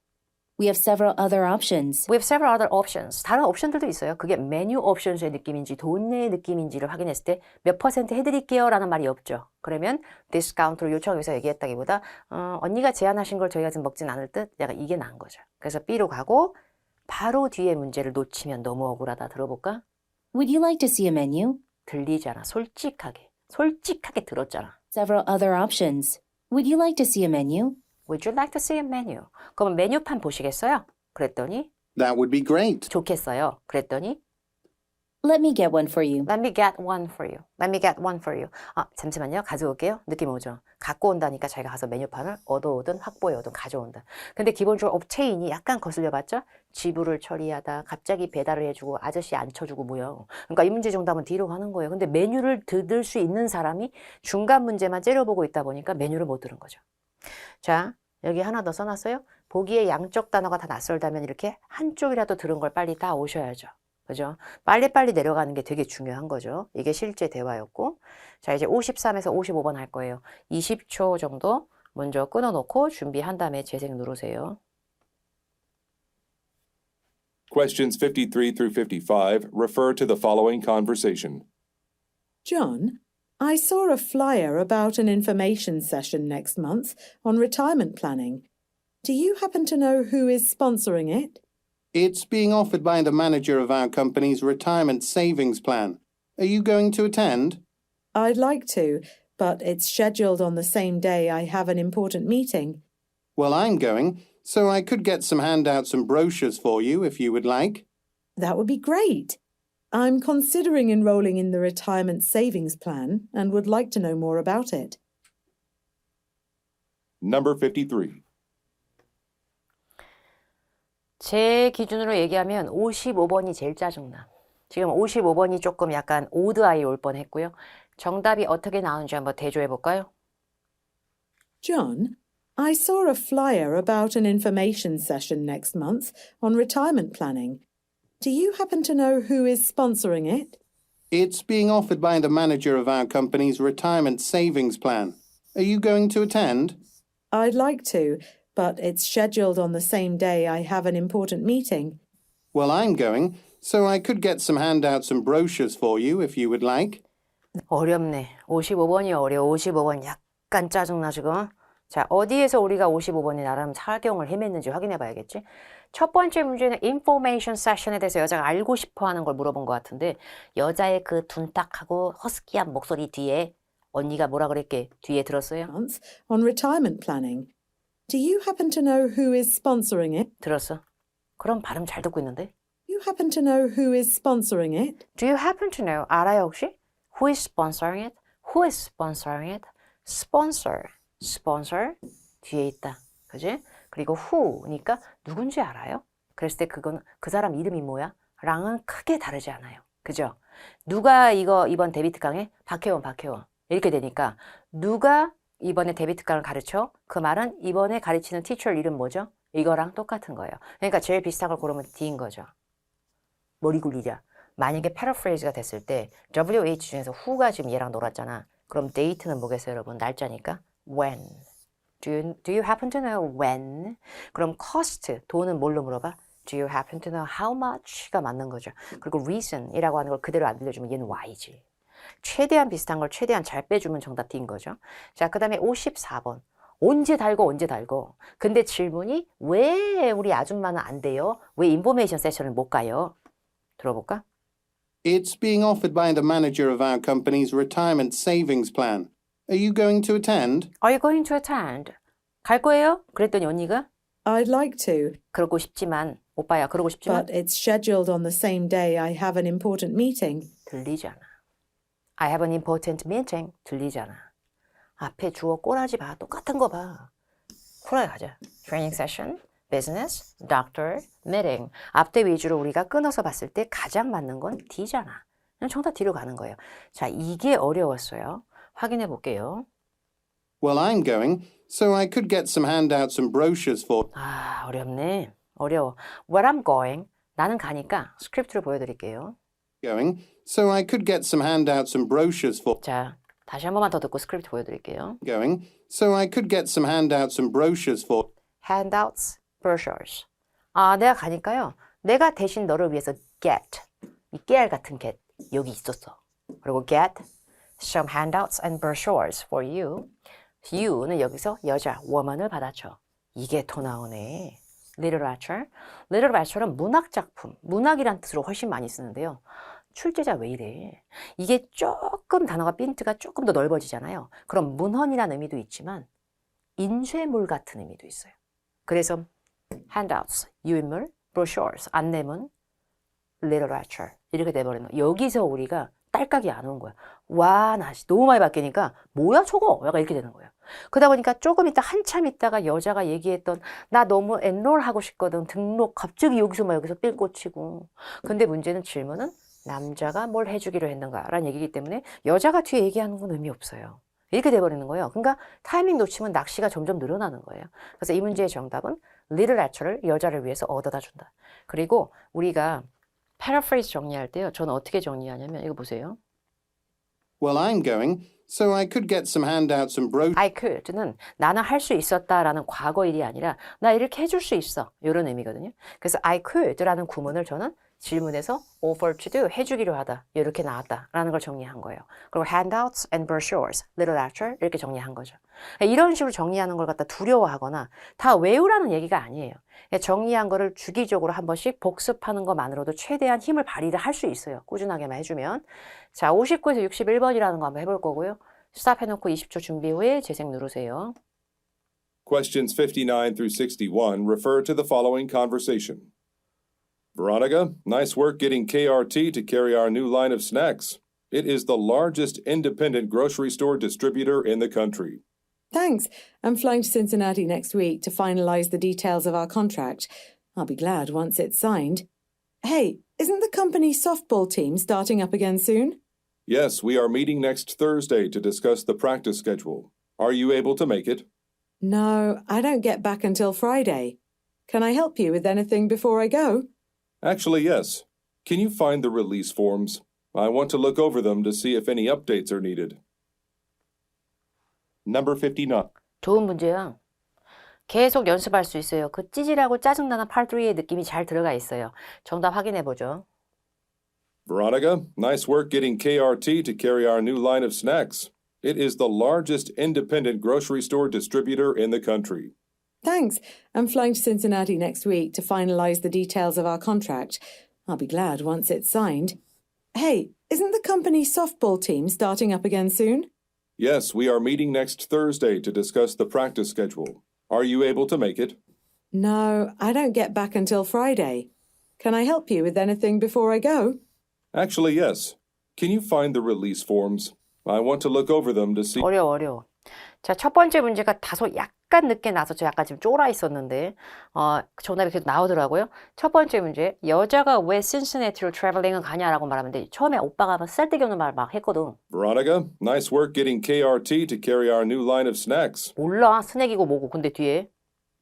We have several other options. We have several other options. 다른 옵션들도 있어요. 그게 메뉴 옵션스의 느낌인지 돈의 느낌인지를 확인했을 때 몇 퍼센트 해드릴게요 라는 말이 없죠. 그러면 디스카운트를 요청해서 얘기했다기보다 언니가 제안하신 걸 저희가 지금 먹진 않을 듯 약간 이게 나은 거죠. 그래서 B로 가고 바로 뒤에 문제를 놓치면 너무 억울하다. 들어볼까? Would you like to see a menu? 들리잖아. 솔직하게 들었잖아. Several other options. Would you like to see a menu? Would you like to see a menu? 그럼 메뉴판 보시겠어요? 그랬더니 That would be great. 좋겠어요. 그랬더니 Let me get one for you. Let me get one for you. Let me get one for you. 아, 잠시만요. 가져올게요. 느낌 오죠? 갖고 온다니까 자기가 가서 메뉴판을 얻어오든 확보해 오든 가져온다. 근데 기본적으로 obtain이 약간 거슬려 봤죠? 지불을 처리하다, 갑자기 배달을 해주고 아저씨 안 쳐주고 뭐요. 그러니까 이 문제 정답은 D로 가는 거예요. 근데 메뉴를 들을 수 있는 사람이 중간 문제만 째려보고 있다 보니까 메뉴를 못 들은 거죠. 자, 여기 하나 더 써놨어요. 보기에 양쪽 단어가 다 낯설다면 이렇게 한쪽이라도 들은 걸 빨리 다 오셔야죠. 그죠? 빨리빨리 내려가는 게 되게 중요한 거죠. 이게 실제 대화였고. 자, 이제 53에서 55번 할 거예요. 20초 정도 먼저 끊어놓고 준비한 다음에 재생 누르세요. Questions 53 through 55 refer to the following conversation. John, I saw a flyer about an information session next month on retirement planning. Do you happen to know who is sponsoring it? It's being offered by the manager of our company's retirement savings plan. Are you going to attend? I'd like to, but it's scheduled on the same day I have an important meeting. Well, I'm going, so I could get some handouts and brochures for you if you would like. That would be great. I'm considering enrolling in the retirement savings plan and would like to know more about it. Number 53. 제 기준으로 얘기하면 55번이 제일 짜증나. 지금 55번이 조금 약간 오드아이 올 뻔했고요. 정답이 어떻게 나오는지 한번 대조해 볼까요? John, I saw a flyer about an information session next month on retirement planning. Do you happen to know who is sponsoring it? It's being offered by the manager of our company's retirement savings plan. Are you going to attend? I'd like to, but it's scheduled on the same day I have an important meeting. Well, I'm going, so I could get some handouts and brochures for you if you would like. 어렵네. 55번이 어려워. 55번 약간 짜증나 지금. 자, 어디에서 우리가 55번이 나름 사경을 헤맸는지 확인해 봐야겠지. 첫 번째 문제는 information session에 대해서 여자가 알고 싶어 하는 걸 물어본 것 같은데 여자의 그 둔탁하고 허스키한 목소리 뒤에 언니가 뭐라 그랬게 뒤에 들었어요? Month on retirement planning. Do you happen to know who is sponsoring it? 들었어. 그럼 발음 잘 듣고 있는데. Do you happen to know who is sponsoring it? Do you happen to know? 알아요 혹시? Who is sponsoring it? Who is sponsoring it? Sponsor. Sponsor. 뒤에 있다. 그지? 그리고 who니까 누군지 알아요? 그랬을 때 그건 그 사람 이름이 뭐야? 랑은 크게 다르지 않아요. 그죠? 누가 이번 데비트 강의? 박혜원. 이렇게 되니까 누가 이번에 데비트 강을 가르쳐? 그 말은 이번에 가르치는 티처 이름 뭐죠? 이거랑 똑같은 거예요. 그러니까 제일 비슷한 걸 고르면 D인 거죠. 머리 굴리자. 만약에 패러프레이즈가 됐을 때 WH 중에서 who가 지금 얘랑 놀았잖아. 그럼 date는 뭐겠어요, 여러분? 날짜니까 when. Do you happen to know when? 그럼 cost, 돈은 뭘로 물어봐? Do you happen to know how much?가 맞는 거죠. 그리고 reason이라고 하는 걸 그대로 안 들려주면 얘는 why지. 최대한 비슷한 걸 최대한 잘 빼주면 정답 D인 거죠. 자, 그 다음에 54번. 언제 달고. 근데 질문이 왜 우리 아줌마는 안 돼요? 왜 인포메이션 세션을 못 가요? 들어볼까? It's being offered by the manager of our company's retirement savings plan. Are you going to attend? Are you going to attend? 갈 거예요? 그랬더니 언니가 I'd like to, 그러고 싶지만 오빠야 그러고 싶지만 but it's scheduled on the same day I have an important meeting. 들리잖아. I have an important meeting. 들리잖아. 앞에 주어 꼬라지 봐. 똑같은 거 봐. 쿨하게 가자. Training session, business, doctor, meeting. 앞대 위주로 우리가 끊어서 봤을 때 가장 맞는 건 D잖아. 그냥 정답 D로 가는 거예요. 자, 이게 어려웠어요. 확인해 볼게요. Well, I'm going, so I could get some handouts and brochures for. 아, 어렵네. 어려워. Where I'm going. 나는 가니까 스크립트를 보여드릴게요. Going, so I could get some handouts and brochures for. 자, 다시 한 번만 더 듣고 스크립트 보여드릴게요. Going, so I could get some handouts and brochures for. handouts, brochures. 아, 내가 가니까요. 내가 대신 너를 위해서 get, 이 깨알 같은 get 여기 있었어. 그리고 get some handouts and brochures for you. you는 여기서 여자, woman을 받아쳐. 이게 더 나오네. literature. literature는 문학 작품, 문학이란 뜻으로 훨씬 많이 쓰는데요. 출제자 왜 이래? 이게 조금 단어가 핀트가 조금 더 넓어지잖아요. 그럼 문헌이라는 의미도 있지만 인쇄물 같은 의미도 있어요. 그래서 handouts, 유인물, brochures, 안내문, literature 이렇게 돼버리는 거예요. 여기서 우리가 딸깍이 안 온 거야. 와, 나 너무 많이 바뀌니까 뭐야 저거? 약간 이렇게 되는 거예요. 그러다 보니까 조금 있다 한참 있다가 여자가 얘기했던 나 너무 엔롤 하고 싶거든. 등록 갑자기 여기서 삘 꽂히고. 근데 문제는 질문은 남자가 뭘 해주기로 했는가라는 얘기이기 때문에 여자가 뒤에 얘기하는 건 의미 없어요. 이렇게 돼버리는 거예요. 그러니까 타이밍 놓치면 낚시가 점점 늘어나는 거예요. 그래서 이 문제의 정답은 literature를 여자를 위해서 얻어다 준다. 그리고 우리가 paraphrase 정리할 때요. 저는 어떻게 정리하냐면 이거 보세요. Well, I'm going, so I could get some handouts and brochures. I could는 나는 할 수 있었다라는 과거일이 아니라 나 이렇게 해줄 수 있어. 이런 의미거든요. 그래서 I could라는 구문을 저는 질문에서 offer to do 해주기로 하다 이렇게 나왔다라는 걸 정리한 거예요. 그리고 handouts and brochures, literature 이렇게 정리한 거죠. 이런 식으로 정리하는 걸 갖다 두려워하거나 다 외우라는 얘기가 아니에요. 정리한 거를 주기적으로 한 번씩 복습하는 것만으로도 최대한 힘을 발휘를 할 수 있어요. 꾸준하게만 해주면. 자, 59에서 61번이라는 거 한번 해볼 거고요. 스탑 해놓고 20초 준비 후에 재생 누르세요. Questions 59 through 61 refer to the following conversation. Veronica, nice work getting KRT to carry our new line of snacks. It is the largest independent grocery store distributor in the country. Thanks. I'm flying to Cincinnati next week to finalize the details of our contract. I'll be glad once it's signed. Hey, isn't the company's softball team starting up again soon? Yes, we are meeting next Thursday to discuss the practice schedule. Are you able to make it? No, I don't get back until Friday. Can I help you with anything before I go? Actually, yes. Can you find the release forms? I want to look over them to see if any updates are needed. Number 59. 좋은 문제야. 계속 연습할 수 있어요. 그 찌질하고 짜증나는 part 3의 느낌이 잘 들어가 있어요. 정답 확인해 보죠. Veronica, nice work getting KRT to carry our new line of snacks. It is the largest independent grocery store distributor in the country. Thanks. I'm flying to Cincinnati next week to finalize the details of our contract. I'll be glad once it's signed. Hey, isn't the company's softball team starting up again soon? Yes, we are meeting next Thursday to discuss the practice schedule. Are you able to make it? No, I don't get back until Friday. Can I help you with anything before I go? Actually, yes. Can you find the release forms? I want to look over them to see. 어려워. 자, 첫 번째 문제가 다소 약간 늦게 나서 저 약간 지금 쫄아 있었는데 정답이 계속 나오더라고요. 첫 번째 문제, 여자가 왜 신시내티로 트래블링을 가냐라고 말하면 돼. 처음에 오빠가 막 쓸데기 없는 말 막 했거든. Veronica, nice work getting KRT to carry our new line of snacks. 몰라, 스낵이고 뭐고. 근데 뒤에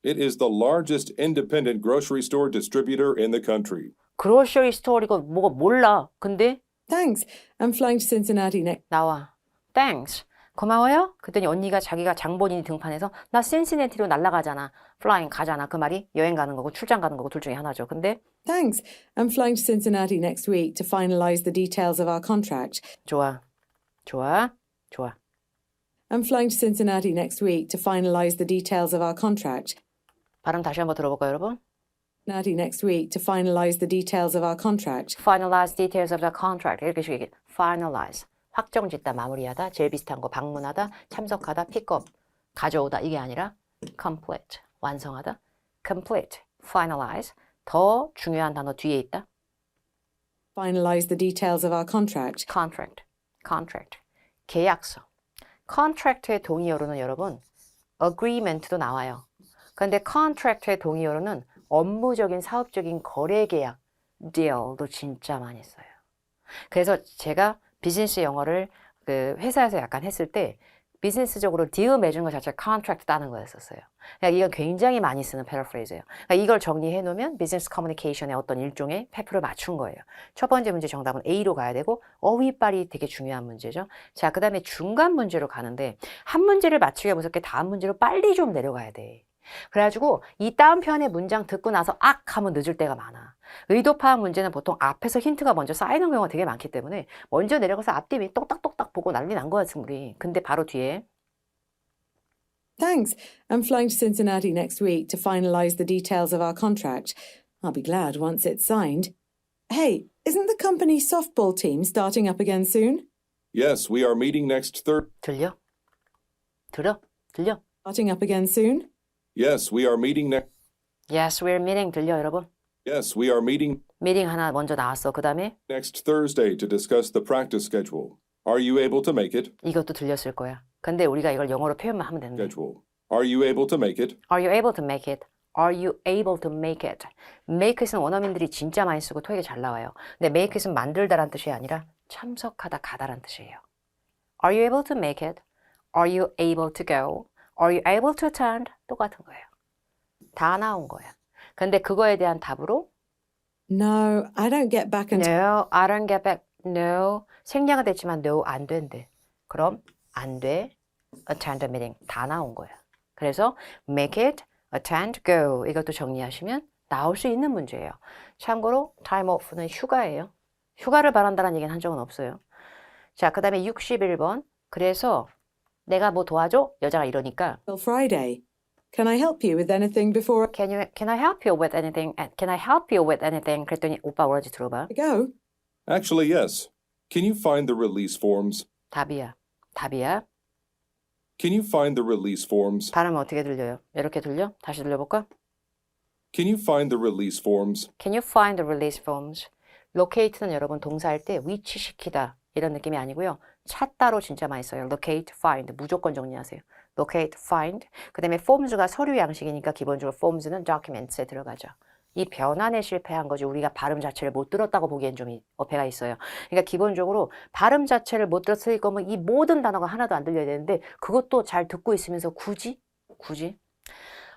It is the largest independent grocery store distributor in the country. 그로셔리 스토어리가 뭐가 몰라. 근데 Thanks. I'm flying to Cincinnati next. 나와. Thanks. 고마워요. 그랬더니 언니가 자기가 장본인이 등판해서 나 신시내티로 날아가잖아. 플라잉 가잖아. 그 말이 여행 가는 거고 출장 가는 거고 둘 중에 하나죠. 근데 Thanks. I'm flying to Cincinnati next week to finalize the details of our contract. 좋아. I'm flying to Cincinnati next week to finalize the details of our contract. 발음 다시 한번 들어볼까요, 여러분? Cincinnati next week to finalize the details of our contract. Finalize details of the contract. 이렇게 얘기해. Finalize. 확정짓다, 마무리하다, 제일 비슷한 거 방문하다, 참석하다, 픽업, 가져오다 이게 아니라 complete, 완성하다, complete, finalize. 더 중요한 단어 뒤에 있다. Finalize the details of our contract. contract, 계약서. contract의 동의어로는 여러분 agreement도 나와요. 그런데 contract의 동의어로는 업무적인 사업적인 거래 계약, deal도 진짜 많이 써요. 그래서 제가 비즈니스 영어를 그 회사에서 약간 했을 때 비즈니스적으로 딜 맺은 것 자체가 contract 따는 거였었어요. 그러니까 이건 굉장히 많이 쓰는 패러프레이즈예요. 그러니까 이걸 정리해 놓으면 비즈니스 커뮤니케이션의 어떤 일종의 페프를 맞춘 거예요. 첫 번째 문제 정답은 A로 가야 되고 어휘빨이 되게 중요한 문제죠. 자, 그 다음에 중간 문제로 가는데 한 문제를 맞추기가 무섭게 다음 문제로 빨리 좀 내려가야 돼. 그래가지고 이 다음 편의 문장 듣고 나서 악 하면 늦을 때가 많아. 의도 파악 문제는 보통 앞에서 힌트가 먼저 쌓이는 경우가 되게 많기 때문에 먼저 내려가서 앞뒤 똑딱똑딱 보고 난리 난 거야, 우리. 근데 바로 뒤에 Thanks. I'm flying to Cincinnati next week to finalize the details of our contract. I'll be glad once it's signed. Hey, isn't the company's softball team starting up again soon? Yes, we are meeting next 들려? 들려? Starting up again soon? Yes, we are meeting next. Yes, we're meeting. 들려, 여러분? Yes, we are meeting. 미팅 하나 먼저 나왔어. 그 다음에 Next Thursday to discuss the practice schedule. Are you able to make it? 이것도 들렸을 거야. 근데 우리가 이걸 영어로 표현만 하면 되는데. Schedule. Are you able to make it? Are you able to make it? Are you able to make it? make it은 원어민들이 진짜 많이 쓰고 토익에 잘 나와요. 근데 make it은 만들다란 뜻이 아니라 참석하다 가다란 뜻이에요. Are you able to make it? Are you able to go? Are you able to attend? 똑같은 거예요. 다 나온 거야. 근데 그거에 대한 답으로 No, I don't get back until. No, I don't get back. No. 생략은 됐지만 no, 안 된대. 그럼 안 돼. attend the meeting. 다 나온 거야. 그래서 make it, attend, go. 이것도 정리하시면 나올 수 있는 문제예요. 참고로 time off는 휴가예요. 휴가를 바란다는 얘기는 한 적은 없어요. 자, 그 다음에 61번. 그래서 내가 뭐 도와줘? 여자가 이러니까 Friday. Can I help you with anything before Can I help you with anything? Can I help you with anything? 그랬더니 오빠 뭐라지 들어봐. I go? Actually, yes. Can you find the release forms? 답이야. 답이야. Can you find the release forms? 발음 어떻게 들려요? 이렇게 들려? 다시 들려볼까? Can you find the release forms? Can you find the release forms? locate는 여러분 동사할 때 위치시키다 이런 느낌이 아니고요. 찾다로 진짜 많이 써요. locate, find 무조건 정리하세요. locate, find. 그 다음에 forms가 서류 양식이니까 기본적으로 forms는 documents에 들어가죠. 이 변환에 실패한 거지 우리가 발음 자체를 못 들었다고 보기엔 좀 어폐가 있어요. 그러니까 기본적으로 발음 자체를 못 들었을 거면 이 모든 단어가 하나도 안 들려야 되는데 그것도 잘 듣고 있으면서 굳이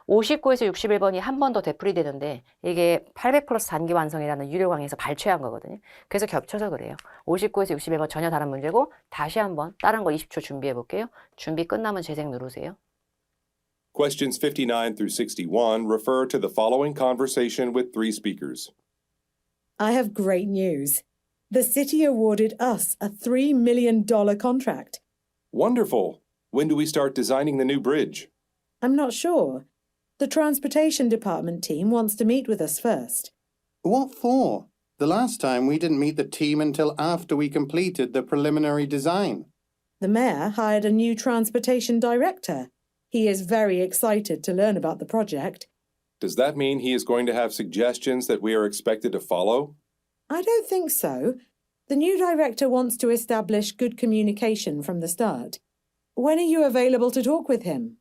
59에서 61번이 한 번 더 되풀이 되는데 이게 800 플러스 단기 완성이라는 유료 강의에서 발췌한 거거든요. 그래서 겹쳐서 그래요. 59에서 61번 전혀 다른 문제고 다시 한번 다른 거 20초 준비해 볼게요. 준비 끝나면 재생 누르세요. Questions 59 through 61 refer to the following conversation with three speakers. I have great news. The city awarded us a $3 million contract. Wonderful! When do we start designing the new bridge? I'm not sure. The transportation department team wants to meet with us first. What for? The last time we didn't meet the team until after we completed the preliminary design. The mayor hired a new transportation director. He is very excited to learn about the project. Does that mean he is going to have suggestions that we are expected to follow? I don't think so. The new director wants to establish good communication from the start. When are you available to talk with him?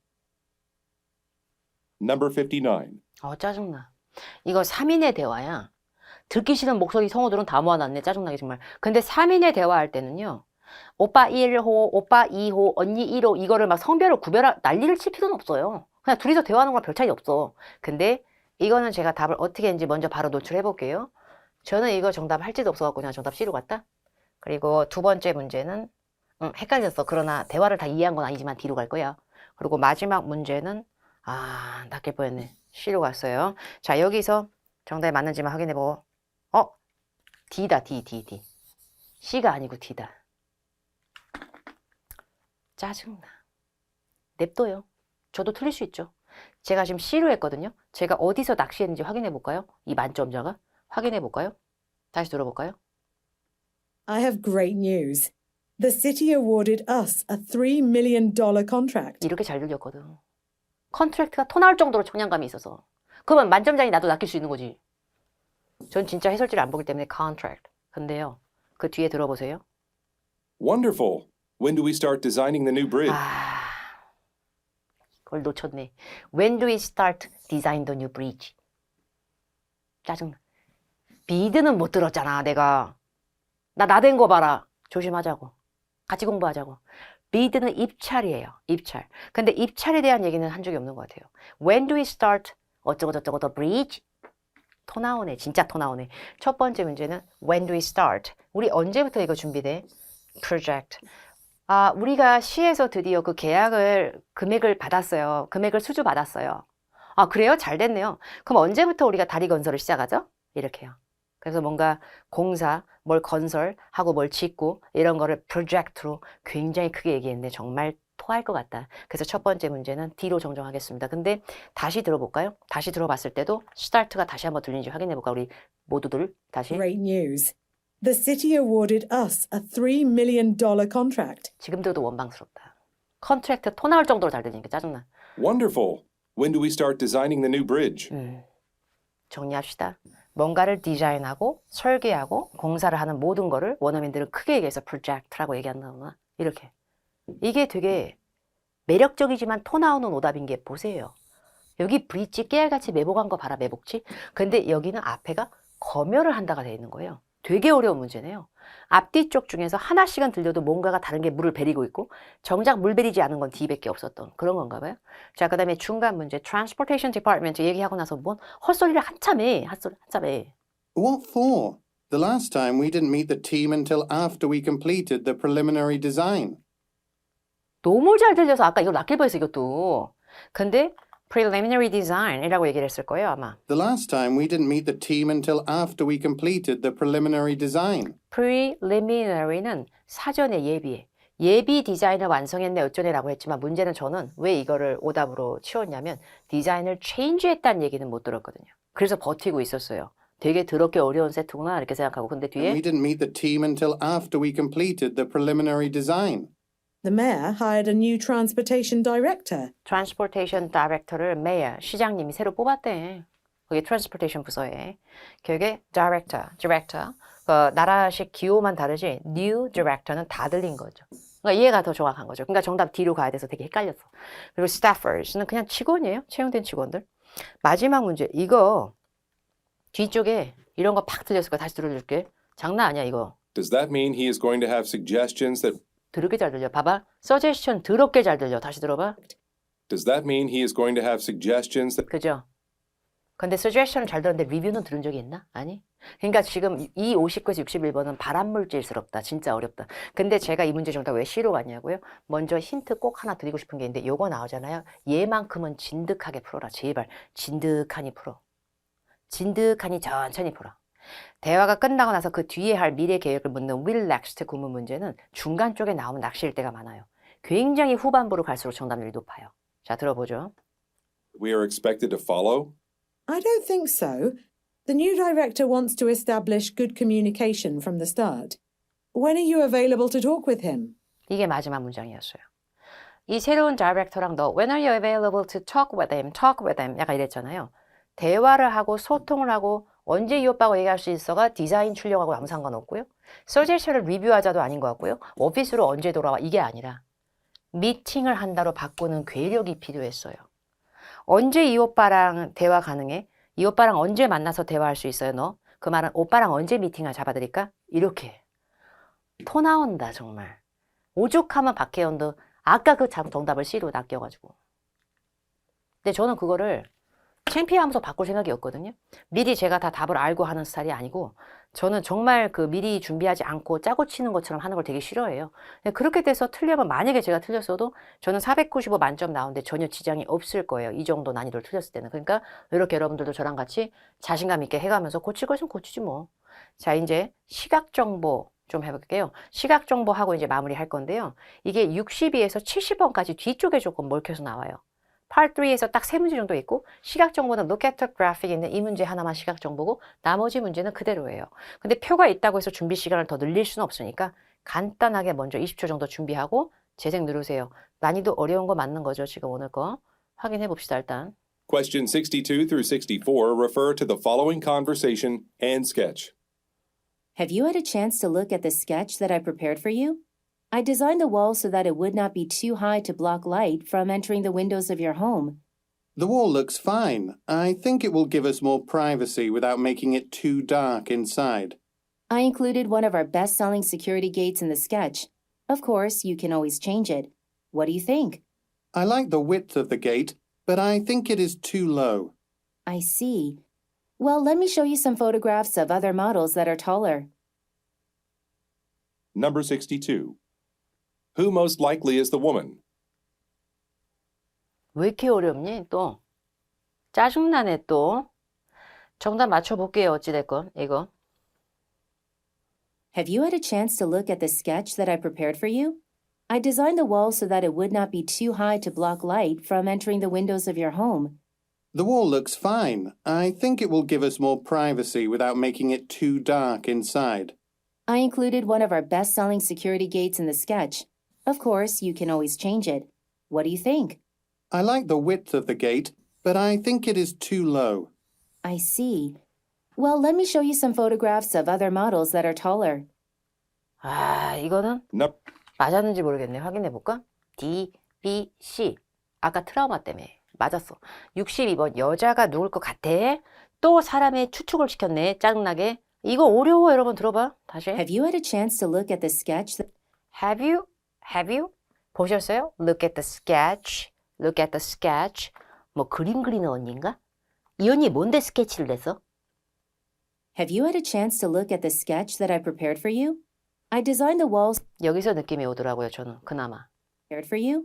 Number 59. 짜증나. 이거 3인의 대화야. 듣기 싫은 목소리 성우들은 다 모아놨네. 짜증나게 정말. 근데 3인의 대화할 때는요. 오빠 1호, 오빠 2호, 언니 1호 이거를 막 성별을 난리를 칠 필요는 없어요. 그냥 둘이서 대화하는 거랑 별 차이 없어. 근데 이거는 제가 답을 어떻게 했는지 먼저 바로 노출해 볼게요. 저는 이거 정답 할지도 없어갖고 그냥 정답 C로 갔다. 그리고 두 번째 문제는 헷갈렸어. 그러나 대화를 다 이해한 건 아니지만 D로 갈 거야. 그리고 마지막 문제는 낚일 뻔했네. C로 갔어요. 자, 여기서 정답이 맞는지만 확인해보고 D다. D. C가 아니고 D다. 짜증나. 냅둬요. 저도 틀릴 수 있죠. 제가 지금 C로 했거든요. 제가 어디서 낚시했는지 확인해볼까요? 이 만점자가? 확인해볼까요? 다시 들어볼까요? I have great news. The city awarded us a $3 million contract. 이렇게 잘 들렸거든. 컨트랙트가 토 나올 정도로 청량감이 있어서. 그러면 만점자니 나도 낚일 수 있는 거지. 전 진짜 해설지를 안 보기 때문에 contract. 근데요. 그 뒤에 들어보세요. Wonderful! When do we start designing the new bridge? 그걸 놓쳤네. When do we start design the new bridge? 짜증나. 비드는 못 들었잖아, 내가. 나댄 거 봐라. 조심하자고. 같이 공부하자고. 비드는 입찰이에요. 입찰. 근데 입찰에 대한 얘기는 한 적이 없는 것 같아요. When do we start 어쩌고저쩌고 the bridge? 토 나오네. 진짜 토 나오네. 첫 번째 문제는 When do we start? 우리 언제부터 이거 준비돼? Project. 우리가 시에서 드디어 그 금액을 받았어요. 금액을 수주받았어요. 그래요? 잘 됐네요. 그럼 언제부터 우리가 다리 건설을 시작하죠? 이렇게요. 그래서 뭔가 공사, 뭘 건설하고 뭘 짓고 이런 거를 프로젝트로 굉장히 크게 얘기했는데 정말 토할 것 같다. 그래서 첫 번째 문제는 D로 정정하겠습니다. 근데 다시 들어볼까요? 다시 들어봤을 때도 start가 다시 한번 들리는지 확인해볼까? 우리 모두들 다시. Great news. The city awarded us a $3 million contract. 지금 들어도 원방스럽다. 컨트랙트 토 나올 정도로 잘 들리니까 짜증나. Wonderful! When do we start designing the new bridge? 정리합시다. 뭔가를 디자인하고 설계하고 공사를 하는 모든 거를 원어민들은 크게 얘기해서 project라고 얘기한다거나 이렇게. 이게 되게 매력적이지만 토 나오는 오답인 게 보세요. 여기 브릿지 깨알같이 매복한 거 봐라, 매복지. 근데 여기는 앞에가 검열을 한다가 돼 있는 거예요. 되게 어려운 문제네요. 앞뒤쪽 중에서 하나씩은 들려도 뭔가가 다른 게 물을 베리고 있고 정작 물 베리지 않은 건 D밖에 없었던 그런 건가 봐요. 자, 그 다음에 중간 문제 Transportation Department 얘기하고 나서 뭔 헛소리를 한참 해. 헛소리 한참 해. What for? The last time we didn't meet the team until after we completed the preliminary design. 너무 잘 들려서 아까 이거 낚일 뻔했어, 이것도. 근데 preliminary design이라고 얘기를 했을 거예요, 아마. The last time we didn't meet the team until after we completed the preliminary design. preliminary는 사전에 예비해. 예비 디자인을 완성했네 어쩌네라고 했지만 문제는 저는 왜 이거를 오답으로 치웠냐면 디자인을 change했다는 얘기는 못 들었거든요. 그래서 버티고 있었어요. 되게 더럽게 어려운 세트구나 이렇게 생각하고 근데 And we 뒤에 didn't meet the team until after we completed the preliminary design. The mayor hired a new transportation director. transportation director를 mayor 시장님이 새로 뽑았대. 거기 transportation 부서에 결국에 director 나라식 기호만 다르지 new director는 다 들린 거죠. 그러니까 이해가 더 정확한 거죠. 그러니까 정답 D로 가야 돼서 되게 헷갈렸어. 그리고 staffers는 그냥 직원이에요. 채용된 직원들. 마지막 문제 이거 뒤쪽에 이런 거 팍 들렸을 거야. 다시 들어줄게. 장난 아니야 이거. Does that mean he is going to have suggestions that 더럽게 잘 들려. 봐봐. suggestion 더럽게 잘 들려. 다시 들어봐. Does that mean he is going to have suggestions that 그죠? 근데 suggestion은 잘 들었는데 리뷰는 들은 적이 있나? 아니. 그러니까 지금 이 59에서 61번은 발암물질스럽다. 진짜 어렵다. 근데 제가 이 문제 정답 왜 C로 갔냐고요? 먼저 힌트 꼭 하나 드리고 싶은 게 있는데 요거 나오잖아요. 얘만큼은 진득하게 풀어라. 제발. 진득하니 풀어. 진득하니 천천히 풀어. 대화가 끝나고 나서 그 뒤에 할 미래 계획을 묻는 will next 구문 문제는 중간 쪽에 나오면 낚시일 때가 많아요. 굉장히 후반부로 갈수록 정답률이 높아요. 자, 들어보죠. we are expected to follow? I don't think so. The new director wants to establish good communication from the start. When are you available to talk with him? 이게 마지막 문장이었어요. 이 새로운 다이렉터랑 너 When are you available to talk with him? Talk with him. 약간 이랬잖아요. 대화를 하고 소통을 하고 언제 이 오빠하고 얘기할 수 있어가 디자인 출력하고 아무 상관없고요. 서제션을 리뷰하자도 아닌 것 같고요. 오피스로 언제 돌아와 이게 아니라 미팅을 한다로 바꾸는 괴력이 필요했어요. 언제 이 오빠랑 대화 가능해? 이 오빠랑 언제 만나서 대화할 수 있어요 너? 그 말은 오빠랑 언제 미팅을 잡아드릴까? 이렇게 토 나온다 정말. 오죽하면 박혜연도 아까 그 정답을 C로 낚여가지고. 근데 저는 그거를 창피하면서 바꿀 생각이었거든요. 미리 제가 다 답을 알고 하는 스타일이 아니고 저는 정말 그 미리 준비하지 않고 짜고 치는 것처럼 하는 걸 되게 싫어해요. 그렇게 돼서 틀리면 만약에 제가 틀렸어도 저는 495 만점 나오는데 전혀 지장이 없을 거예요. 이 정도 난이도를 틀렸을 때는. 그러니까 이렇게 여러분들도 저랑 같이 자신감 있게 해가면서 고칠 거 있으면 고치지 뭐. 자, 이제 시각정보 좀 해볼게요. 시각정보하고 이제 마무리할 건데요. 이게 62에서 70번까지 뒤쪽에 조금 몰켜서 나와요. Part 3에서 딱 3문제 정도 있고 시각정보는 look at the graphic 있는 이 문제 하나만 시각정보고 나머지 문제는 그대로예요. 근데 표가 있다고 해서 준비 시간을 더 늘릴 수는 없으니까 간단하게 먼저 20초 정도 준비하고 재생 누르세요. 난이도 어려운 거 맞는 거죠. 지금 오늘 거. 확인해 봅시다 일단. Question 62 through 64 refer to the following conversation and sketch. Have you had a chance to look at the sketch that I prepared for you? I designed the wall so that it would not be too high to block light from entering the windows of your home. The wall looks fine. I think it will give us more privacy without making it too dark inside. I included one of our best-selling security gates in the sketch. Of course, you can always change it. What do you think? I like the width of the gate, but I think it is too low. I see. Well, let me show you some photographs of other models that are taller. Number 62. Who most likely is the woman? 왜 이렇게 어렵니 또? 짜증나네 또. 정답 맞춰볼게요 어찌됐건 이거. Have you had a chance to look at the sketch that I prepared for you? I designed the wall so that it would not be too high to block light from entering the windows of your home. The wall looks fine. I think it will give us more privacy without making it too dark inside. I included one of our best-selling security gates in the sketch. Of course, you can always change it. What do you think? I like the width of the gate, but I think it is too low. I see. Well, let me show you some photographs of other models that are taller. 아, 이거는 Nope. 맞았는지 모르겠네. 확인해 볼까? D, B, C. 아까 트라우마 때문에 맞았어. 62번 여자가 누굴 것 같아? 또 사람의 추측을 시켰네. 짜증나게. 이거 어려워. 여러분 들어봐. 다시. Have you had a chance to look at the sketch? Have you? Have you? 보셨어요? Look at the sketch. Look at the sketch. 뭐 그림 그리는 언니인가? 이 언니 뭔데 스케치를 냈어? Have you had a chance to look at the sketch that I prepared for you? I designed the walls 여기서 느낌이 오더라고요. 저는 그나마. prepared for you.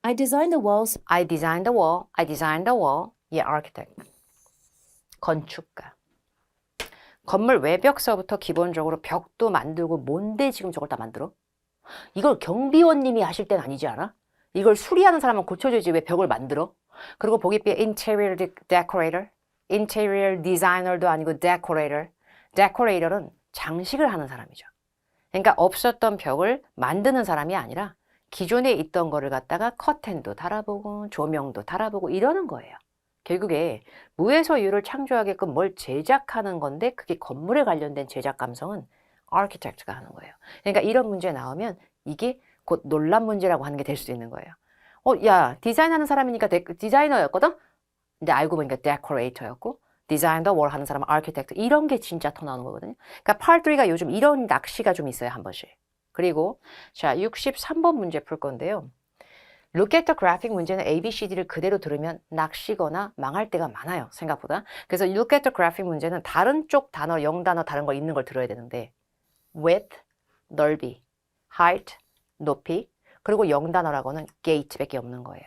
I designed the walls I designed the wall. I designed the wall. 예, architect. 건축가. 건물 외벽서부터 기본적으로 벽도 만들고 뭔데 지금 저걸 다 만들어? 이걸 경비원님이 하실 땐 아니지 않아? 이걸 수리하는 사람은 고쳐주지 왜 벽을 만들어? 그리고 보기 삐 interior decorator, interior designer도 아니고 decorator. decorator은 장식을 하는 사람이죠. 그러니까 없었던 벽을 만드는 사람이 아니라 기존에 있던 거를 갖다가 커튼도 달아보고 조명도 달아보고 이러는 거예요. 결국에 무에서 유를 창조하게끔 뭘 제작하는 건데 그게 건물에 관련된 제작 감성은 architect가 하는 거예요. 그러니까 이런 문제 나오면 이게 곧 논란 문제라고 하는 게 될 수도 있는 거예요. 야, 디자인하는 사람이니까 디자이너였거든? 근데 알고 보니까 decorator였고 디자인 더 월 하는 사람은 architect. 이런 게 진짜 더 나오는 거거든요. 그러니까 part 3가 요즘 이런 낚시가 좀 있어요. 한 번씩. 그리고 자 63번 문제 풀 건데요. Look at the graphic 문제는 ABCD를 그대로 들으면 낚시거나 망할 때가 많아요. 생각보다. 그래서 Look at the graphic 문제는 다른 쪽 단어, 0단어 다른 거 있는 걸 들어야 되는데 width, 넓이, height, 높이, 그리고 0단어라고는 gate밖에 없는 거예요.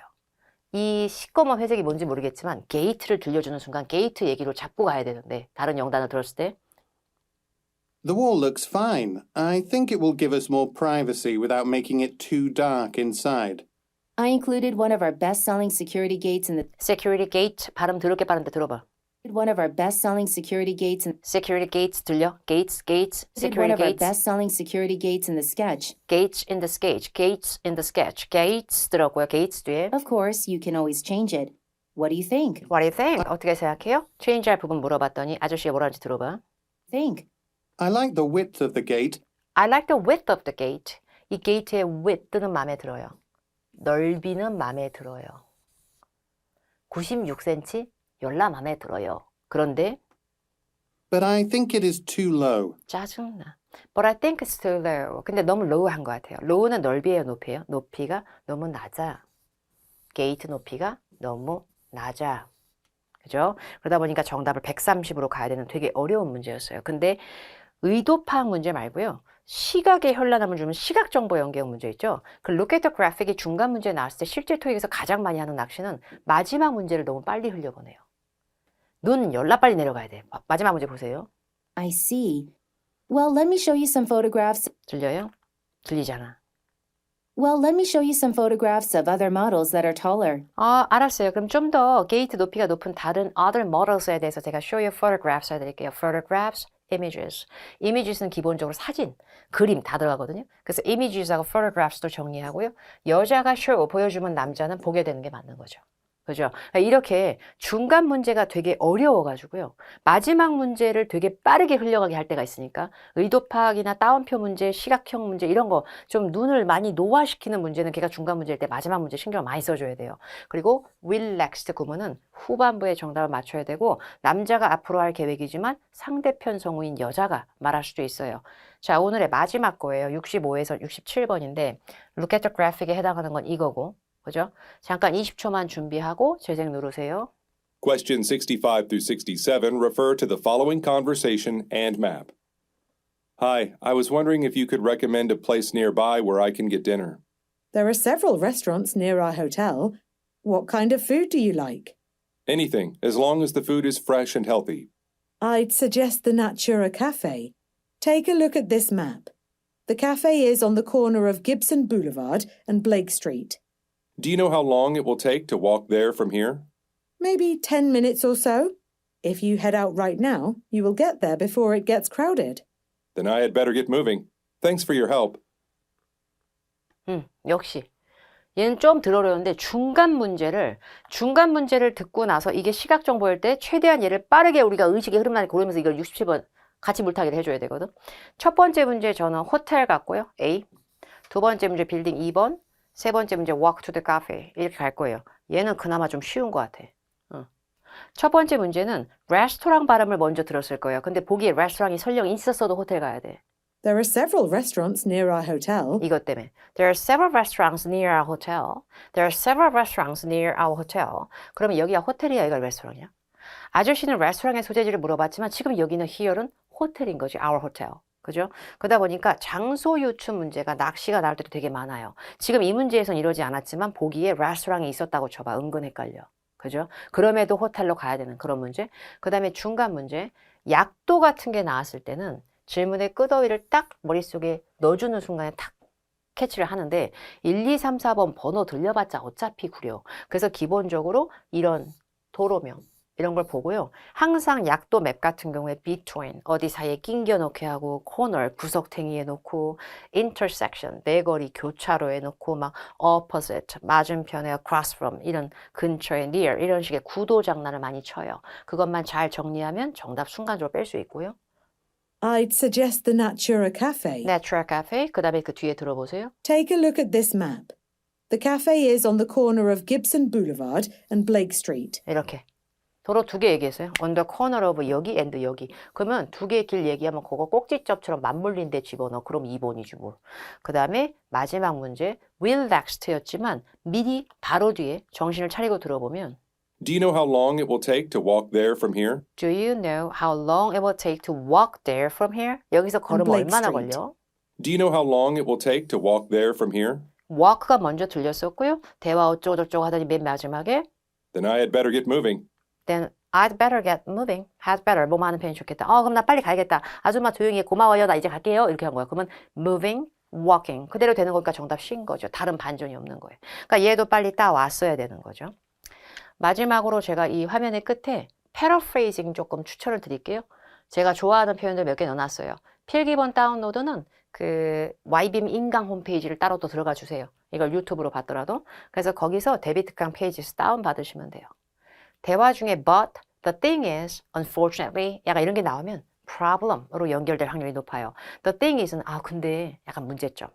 이 시꺼먼 회색이 뭔지 모르겠지만 gate를 들려주는 순간 게이트 얘기로 잡고 가야 되는데 다른 0단어 들었을 때 The wall looks fine. I think it will give us more privacy without making it too dark inside. I included one of our best-selling security gates in the security gate 발음 더럽게 빠른데 들어봐. one of our best-selling security gates in security gates 들려? gates, gates, one security of our gates, best-selling security gates in the sketch. gates in the sketch, gates in the sketch, gates 들었고요. gates 뒤에 Of course, you can always change it. What do you think? What do you think? 어떻게 생각해요? change 할 부분 물어봤더니 아저씨가 뭐라는지 들어봐. Think. I like the width of the gate. I like the width of the gate. 이 게이트의 width는 마음에 들어요. 넓이는 마음에 들어요. 96cm? 열나 마음에 들어요. 그런데 But I think it is too low. 짜증나. But I think it's too low. 근데 너무 low한 것 같아요. low는 넓이에요, 높이에요? 높이가 너무 낮아. 게이트 높이가 너무 낮아. 그죠? 그러다 보니까 정답을 130으로 가야 되는 되게 어려운 문제였어요. 근데 의도 파악 문제 말고요. 시각의 현란함을 주면 시각 정보 연계형 문제 있죠. 그 look at the graphic이 중간 문제에 나왔을 때 실제 토익에서 가장 많이 하는 낚시는 마지막 문제를 너무 빨리 흘려보내요. 눈 열나 빨리 내려가야 돼. 마지막 문제 보세요. I see. Well, let me show you some photographs. 들려요? 들리잖아. Well, let me show you some photographs of other models that are taller. 아, 알았어요. 그럼 좀 더 게이트 높이가 높은 다른 other models에 대해서 제가 show you photographs 해드릴게요. photographs, images. images는 기본적으로 사진, 그림 다 들어가거든요. 그래서 images하고 photographs도 정리하고요. 여자가 show, 보여주면 남자는 보게 되는 게 맞는 거죠. 그죠? 이렇게 중간 문제가 되게 어려워가지고요. 마지막 문제를 되게 빠르게 흘려가게 할 때가 있으니까 의도 파악이나 따옴표 문제, 시각형 문제 이런 거 좀 눈을 많이 노화시키는 문제는 걔가 중간 문제일 때 마지막 문제 신경을 많이 써줘야 돼요. 그리고 will next 구문은 후반부에 정답을 맞춰야 되고 남자가 앞으로 할 계획이지만 상대편 성우인 여자가 말할 수도 있어요. 자, 오늘의 마지막 거예요. 65에서 67번인데 look at the graphic에 해당하는 건 이거고 그죠? 잠깐 20초만 준비하고 재생 누르세요. Question 65 through 67 refer to the following conversation and map. Hi, I was wondering if you could recommend a place nearby where I can get dinner. There are several restaurants near our hotel. What kind of food do you like? Anything, as long as the food is fresh and healthy. I'd suggest the Natura Cafe. Take a look at this map. The cafe is on the corner of Gibson Boulevard and Blake Street. Do you know how long it will take to walk there from here? Maybe 10 minutes or so. If you head out right now, you will get there before it gets crowded. Then I had better get moving. Thanks for your help. 역시 얘는 좀 덜 어려운데 중간 문제를 듣고 나서 이게 시각정보일 때 최대한 얘를 빠르게 우리가 의식의 흐름만 고르면서 이걸 67번 같이 물타기를 해줘야 되거든. 첫 번째 문제 저는 호텔 같고요. A. 두 번째 문제 빌딩 2번. 세 번째 문제 walk to the cafe. 이렇게 갈 거예요. 얘는 그나마 좀 쉬운 것 같아. 첫 번째 문제는 레스토랑 발음을 먼저 들었을 거예요. 근데 보기에 레스토랑이 설령 있었어도 호텔 가야 돼. There are several restaurants near our hotel. 이것 때문에. There are several restaurants near our hotel. There are several restaurants near our hotel. 그러면 여기가 호텔이야, 여기가 레스토랑이야? 아저씨는 레스토랑의 소재지를 물어봤지만 지금 여기는 here은 호텔인 거지, our hotel. 그죠? 그러다 보니까 장소 유추 문제가 낚시가 나올 때도 되게 많아요. 지금 이 문제에선 이러지 않았지만 보기에 레스토랑이 있었다고 쳐봐. 은근 헷갈려. 그죠? 그럼에도 호텔로 가야 되는 그런 문제. 그 다음에 중간 문제. 약도 같은 게 나왔을 때는 질문의 끄더위를 딱 머릿속에 넣어주는 순간에 탁 캐치를 하는데 1, 2, 3, 4번 번호 들려봤자 어차피 구려. 그래서 기본적으로 이런 도로명 이런 걸 보고요. 항상 약도 맵 같은 경우에 between 어디 사이에 낑겨 놓게 하고 corner 구석탱이에 놓고 intersection 내거리 교차로에 놓고 막 opposite 맞은편에 across from 이런 근처에 near 이런 식의 구도 장난을 많이 쳐요. 그것만 잘 정리하면 정답 순간적으로 뺄 수 있고요. I'd suggest the Natura Cafe. Natural Cafe 그 다음에 그 뒤에 들어보세요. Take a look at this map. The cafe is on the corner of Gibson Boulevard and Blake Street. 이렇게 도로 두 개 얘기했어요. On the corner of 여기 and 여기. 그러면 두 개의 길 얘기하면 그거 꼭지점처럼 맞물린 데 집어넣어. 그럼 2번이지 뭐. 그 다음에 마지막 문제 will next였지만 미리 바로 뒤에 정신을 차리고 들어보면 Do you know how long it will take to walk there from here? Do you know how long it will take to walk there from here? 여기서 걸으면 Blake 얼마나 Street. 걸려? Do you know how long it will take to walk there from here? walk가 먼저 들렸었고요. 대화 어쩌고저쩌고 하더니 맨 마지막에 Then I had better get moving. Then I'd better get moving. Had better. 뭐 많은 편이 좋겠다. 그럼 나 빨리 가야겠다. 아줌마 조용히 해. 고마워요. 나 이제 갈게요. 이렇게 한 거야. 그러면 moving, walking. 그대로 되는 거니까 정답 C인 거죠. 다른 반전이 없는 거예요. 그러니까 얘도 빨리 따왔어야 되는 거죠. 마지막으로 제가 이 화면의 끝에 paraphrasing 조금 추천을 드릴게요. 제가 좋아하는 표현들 몇 개 넣어놨어요. 필기본 다운로드는 그 YBIM 인강 홈페이지를 따로 또 들어가 주세요. 이걸 유튜브로 봤더라도. 그래서 거기서 데비트 강 페이지에서 다운 받으시면 돼요. 대화 중에 but the thing is unfortunately 약간 이런 게 나오면 problem으로 연결될 확률이 높아요. The thing is는 근데 약간 문제점.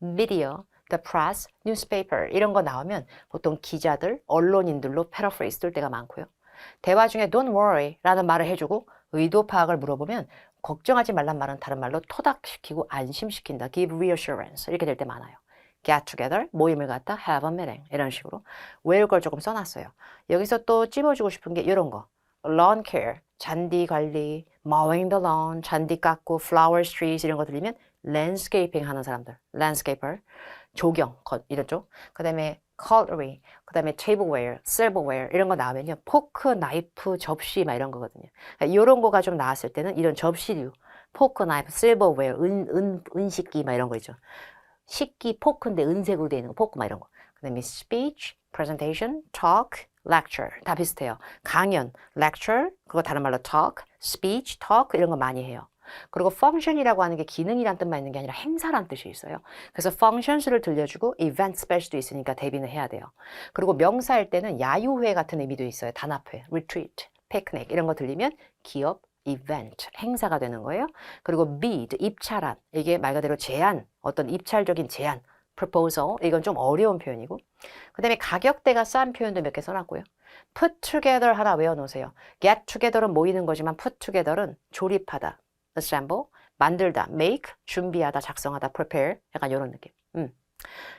media, the press, newspaper 이런 거 나오면 보통 기자들, 언론인들로 paraphrase 쓸 때가 많고요. 대화 중에 don't worry 라는 말을 해주고 의도 파악을 물어보면 걱정하지 말란 말은 다른 말로 토닥시키고 안심시킨다. give reassurance 이렇게 될 때 많아요. get together, 모임을 갖다 have a meeting 이런 식으로 외울 걸 조금 써놨어요. 여기서 또 찝어주고 싶은 게 이런 거. lawn care, 잔디 관리, mowing the lawn, 잔디 깎고, flower trees 이런 거 들리면 landscaping 하는 사람들, landscaper, 조경, 이런 쪽. 그 다음에 cutlery, 그 다음에 tableware, silverware 이런 거 나오면요. 포크, 나이프, 접시 막 이런 거거든요. 그러니까 이런 거가 좀 나왔을 때는 이런 접시류, 포크, 나이프, silverware, 은식기 막 이런 거 있죠. 식기, 포크인데 은색으로 되어 있는 거, 포크 막 이런 거. 그 다음에 speech, presentation, talk, lecture 다 비슷해요. 강연, lecture, 그거 다른 말로 talk, speech, talk 이런 거 많이 해요. 그리고 function이라고 하는 게 기능이란 뜻만 있는 게 아니라 행사란 뜻이 있어요. 그래서 functions를 들려주고 events 뺄 수도 있으니까 대비는 해야 돼요. 그리고 명사일 때는 야유회 같은 의미도 있어요. 단합회, retreat, picnic 이런 거 들리면 기업, event, 행사가 되는 거예요. 그리고 bid, 입찰한 이게 말 그대로 제안, 어떤 입찰적인 제안, proposal 이건 좀 어려운 표현이고 그 다음에 가격대가 싼 표현도 몇 개 써놨고요. put together 하나 외워놓으세요. get together은 모이는 거지만 put together은 조립하다. assemble, 만들다, make, 준비하다, 작성하다, prepare 약간 이런 느낌.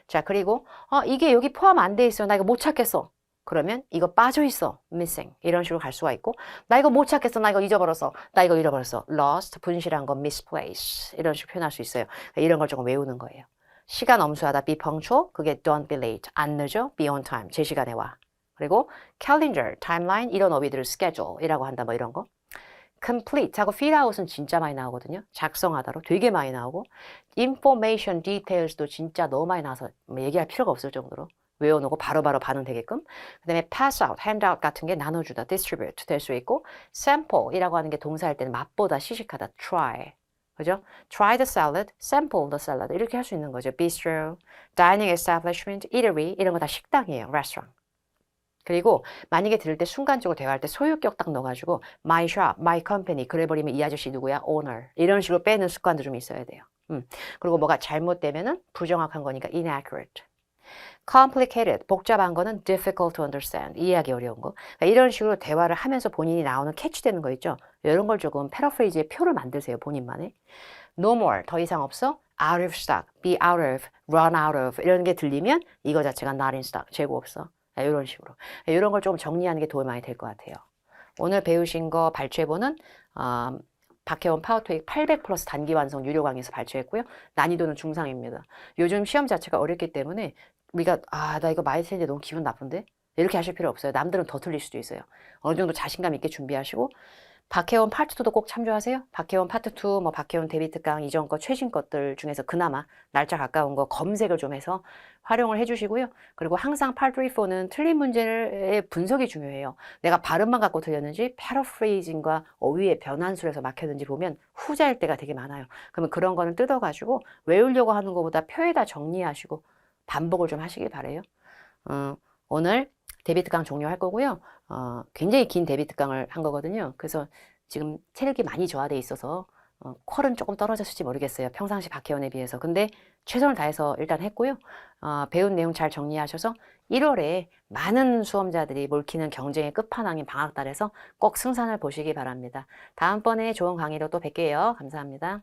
자 그리고 이게 여기 포함 안 돼 있어. 나 이거 못 찾겠어. 그러면 이거 빠져 있어. missing 이런 식으로 갈 수가 있고 나 이거 못 찾겠어. 나 이거 잊어버렸어. 나 이거 잃어버렸어. lost, 분실한 거 misplace 이런 식으로 표현할 수 있어요. 이런 걸 조금 외우는 거예요. 시간 엄수하다, be punctual, 그게 don't be late, 안 늦어, be on time, 제 시간에 와. 그리고 calendar, timeline, 이런 어휘들을 schedule이라고 한다, 뭐 이런 거. complete하고 fill out은 진짜 많이 나오거든요. 작성하다로 되게 많이 나오고 information, details도 진짜 너무 많이 나와서 뭐 얘기할 필요가 없을 정도로 외워놓고 바로바로 반응되게끔. 그 다음에 pass out, hand out 같은 게 나눠주다, distribute 될 수 있고 sample이라고 하는 게 동사할 때는 맛보다, 시식하다, try. 그죠? Try the salad, sample the salad 이렇게 할 수 있는 거죠. Bistro, dining establishment, eatery 이런 거 다 식당이에요. restaurant. 그리고 만약에 들을 때 순간적으로 대화할 때 소유격 딱 넣어가지고 my shop, my company 그래 버리면 이 아저씨 누구야? owner 이런 식으로 빼는 습관도 좀 있어야 돼요. 그리고 뭐가 잘못되면은 부정확한 거니까 inaccurate. complicated, 복잡한 거는 difficult to understand, 이해하기 어려운 거. 그러니까 이런 식으로 대화를 하면서 본인이 나오는 캐치되는 거 있죠. 이런 걸 조금 패러프레이즈의 표를 만드세요. 본인만의. no more, 더 이상 없어. out of stock, be out of, run out of 이런 게 들리면 이거 자체가 not in stock, 재고 없어. 이런 식으로. 이런 걸 좀 정리하는 게 도움이 많이 될 것 같아요. 오늘 배우신 거 발췌본은 박혜원 파워토익 800 플러스 단기 완성 유료 강의에서 발췌했고요. 난이도는 중상입니다. 요즘 시험 자체가 어렵기 때문에 우리가 나 이거 많이 틀리는데 너무 기분 나쁜데? 이렇게 하실 필요 없어요. 남들은 더 틀릴 수도 있어요. 어느 정도 자신감 있게 준비하시고 박혜원 파트 2도 꼭 참조하세요. 박혜원 파트 2, 뭐 박혜원 데뷔 특강 이전 거 최신 것들 중에서 그나마 날짜 가까운 거 검색을 좀 해서 활용을 해주시고요. 그리고 항상 파트 3, 4는 틀린 문제의 분석이 중요해요. 내가 발음만 갖고 틀렸는지 패러프레이징과 어휘의 변환술에서 막혔는지 보면 후자일 때가 되게 많아요. 그러면 그런 거는 뜯어가지고 외우려고 하는 것보다 표에다 정리하시고 반복을 좀 하시길 바래요. 오늘 데뷔 특강 종료할 거고요. 굉장히 긴 데뷔 특강을 한 거거든요. 그래서 지금 체력이 많이 저하돼 있어서 퀄은 조금 떨어졌을지 모르겠어요. 평상시 박혜원에 비해서. 근데 최선을 다해서 일단 했고요. 배운 내용 잘 정리하셔서 1월에 많은 수험자들이 몰키는 경쟁의 끝판왕인 방학달에서 꼭 승산을 보시기 바랍니다. 다음번에 좋은 강의로 또 뵐게요. 감사합니다.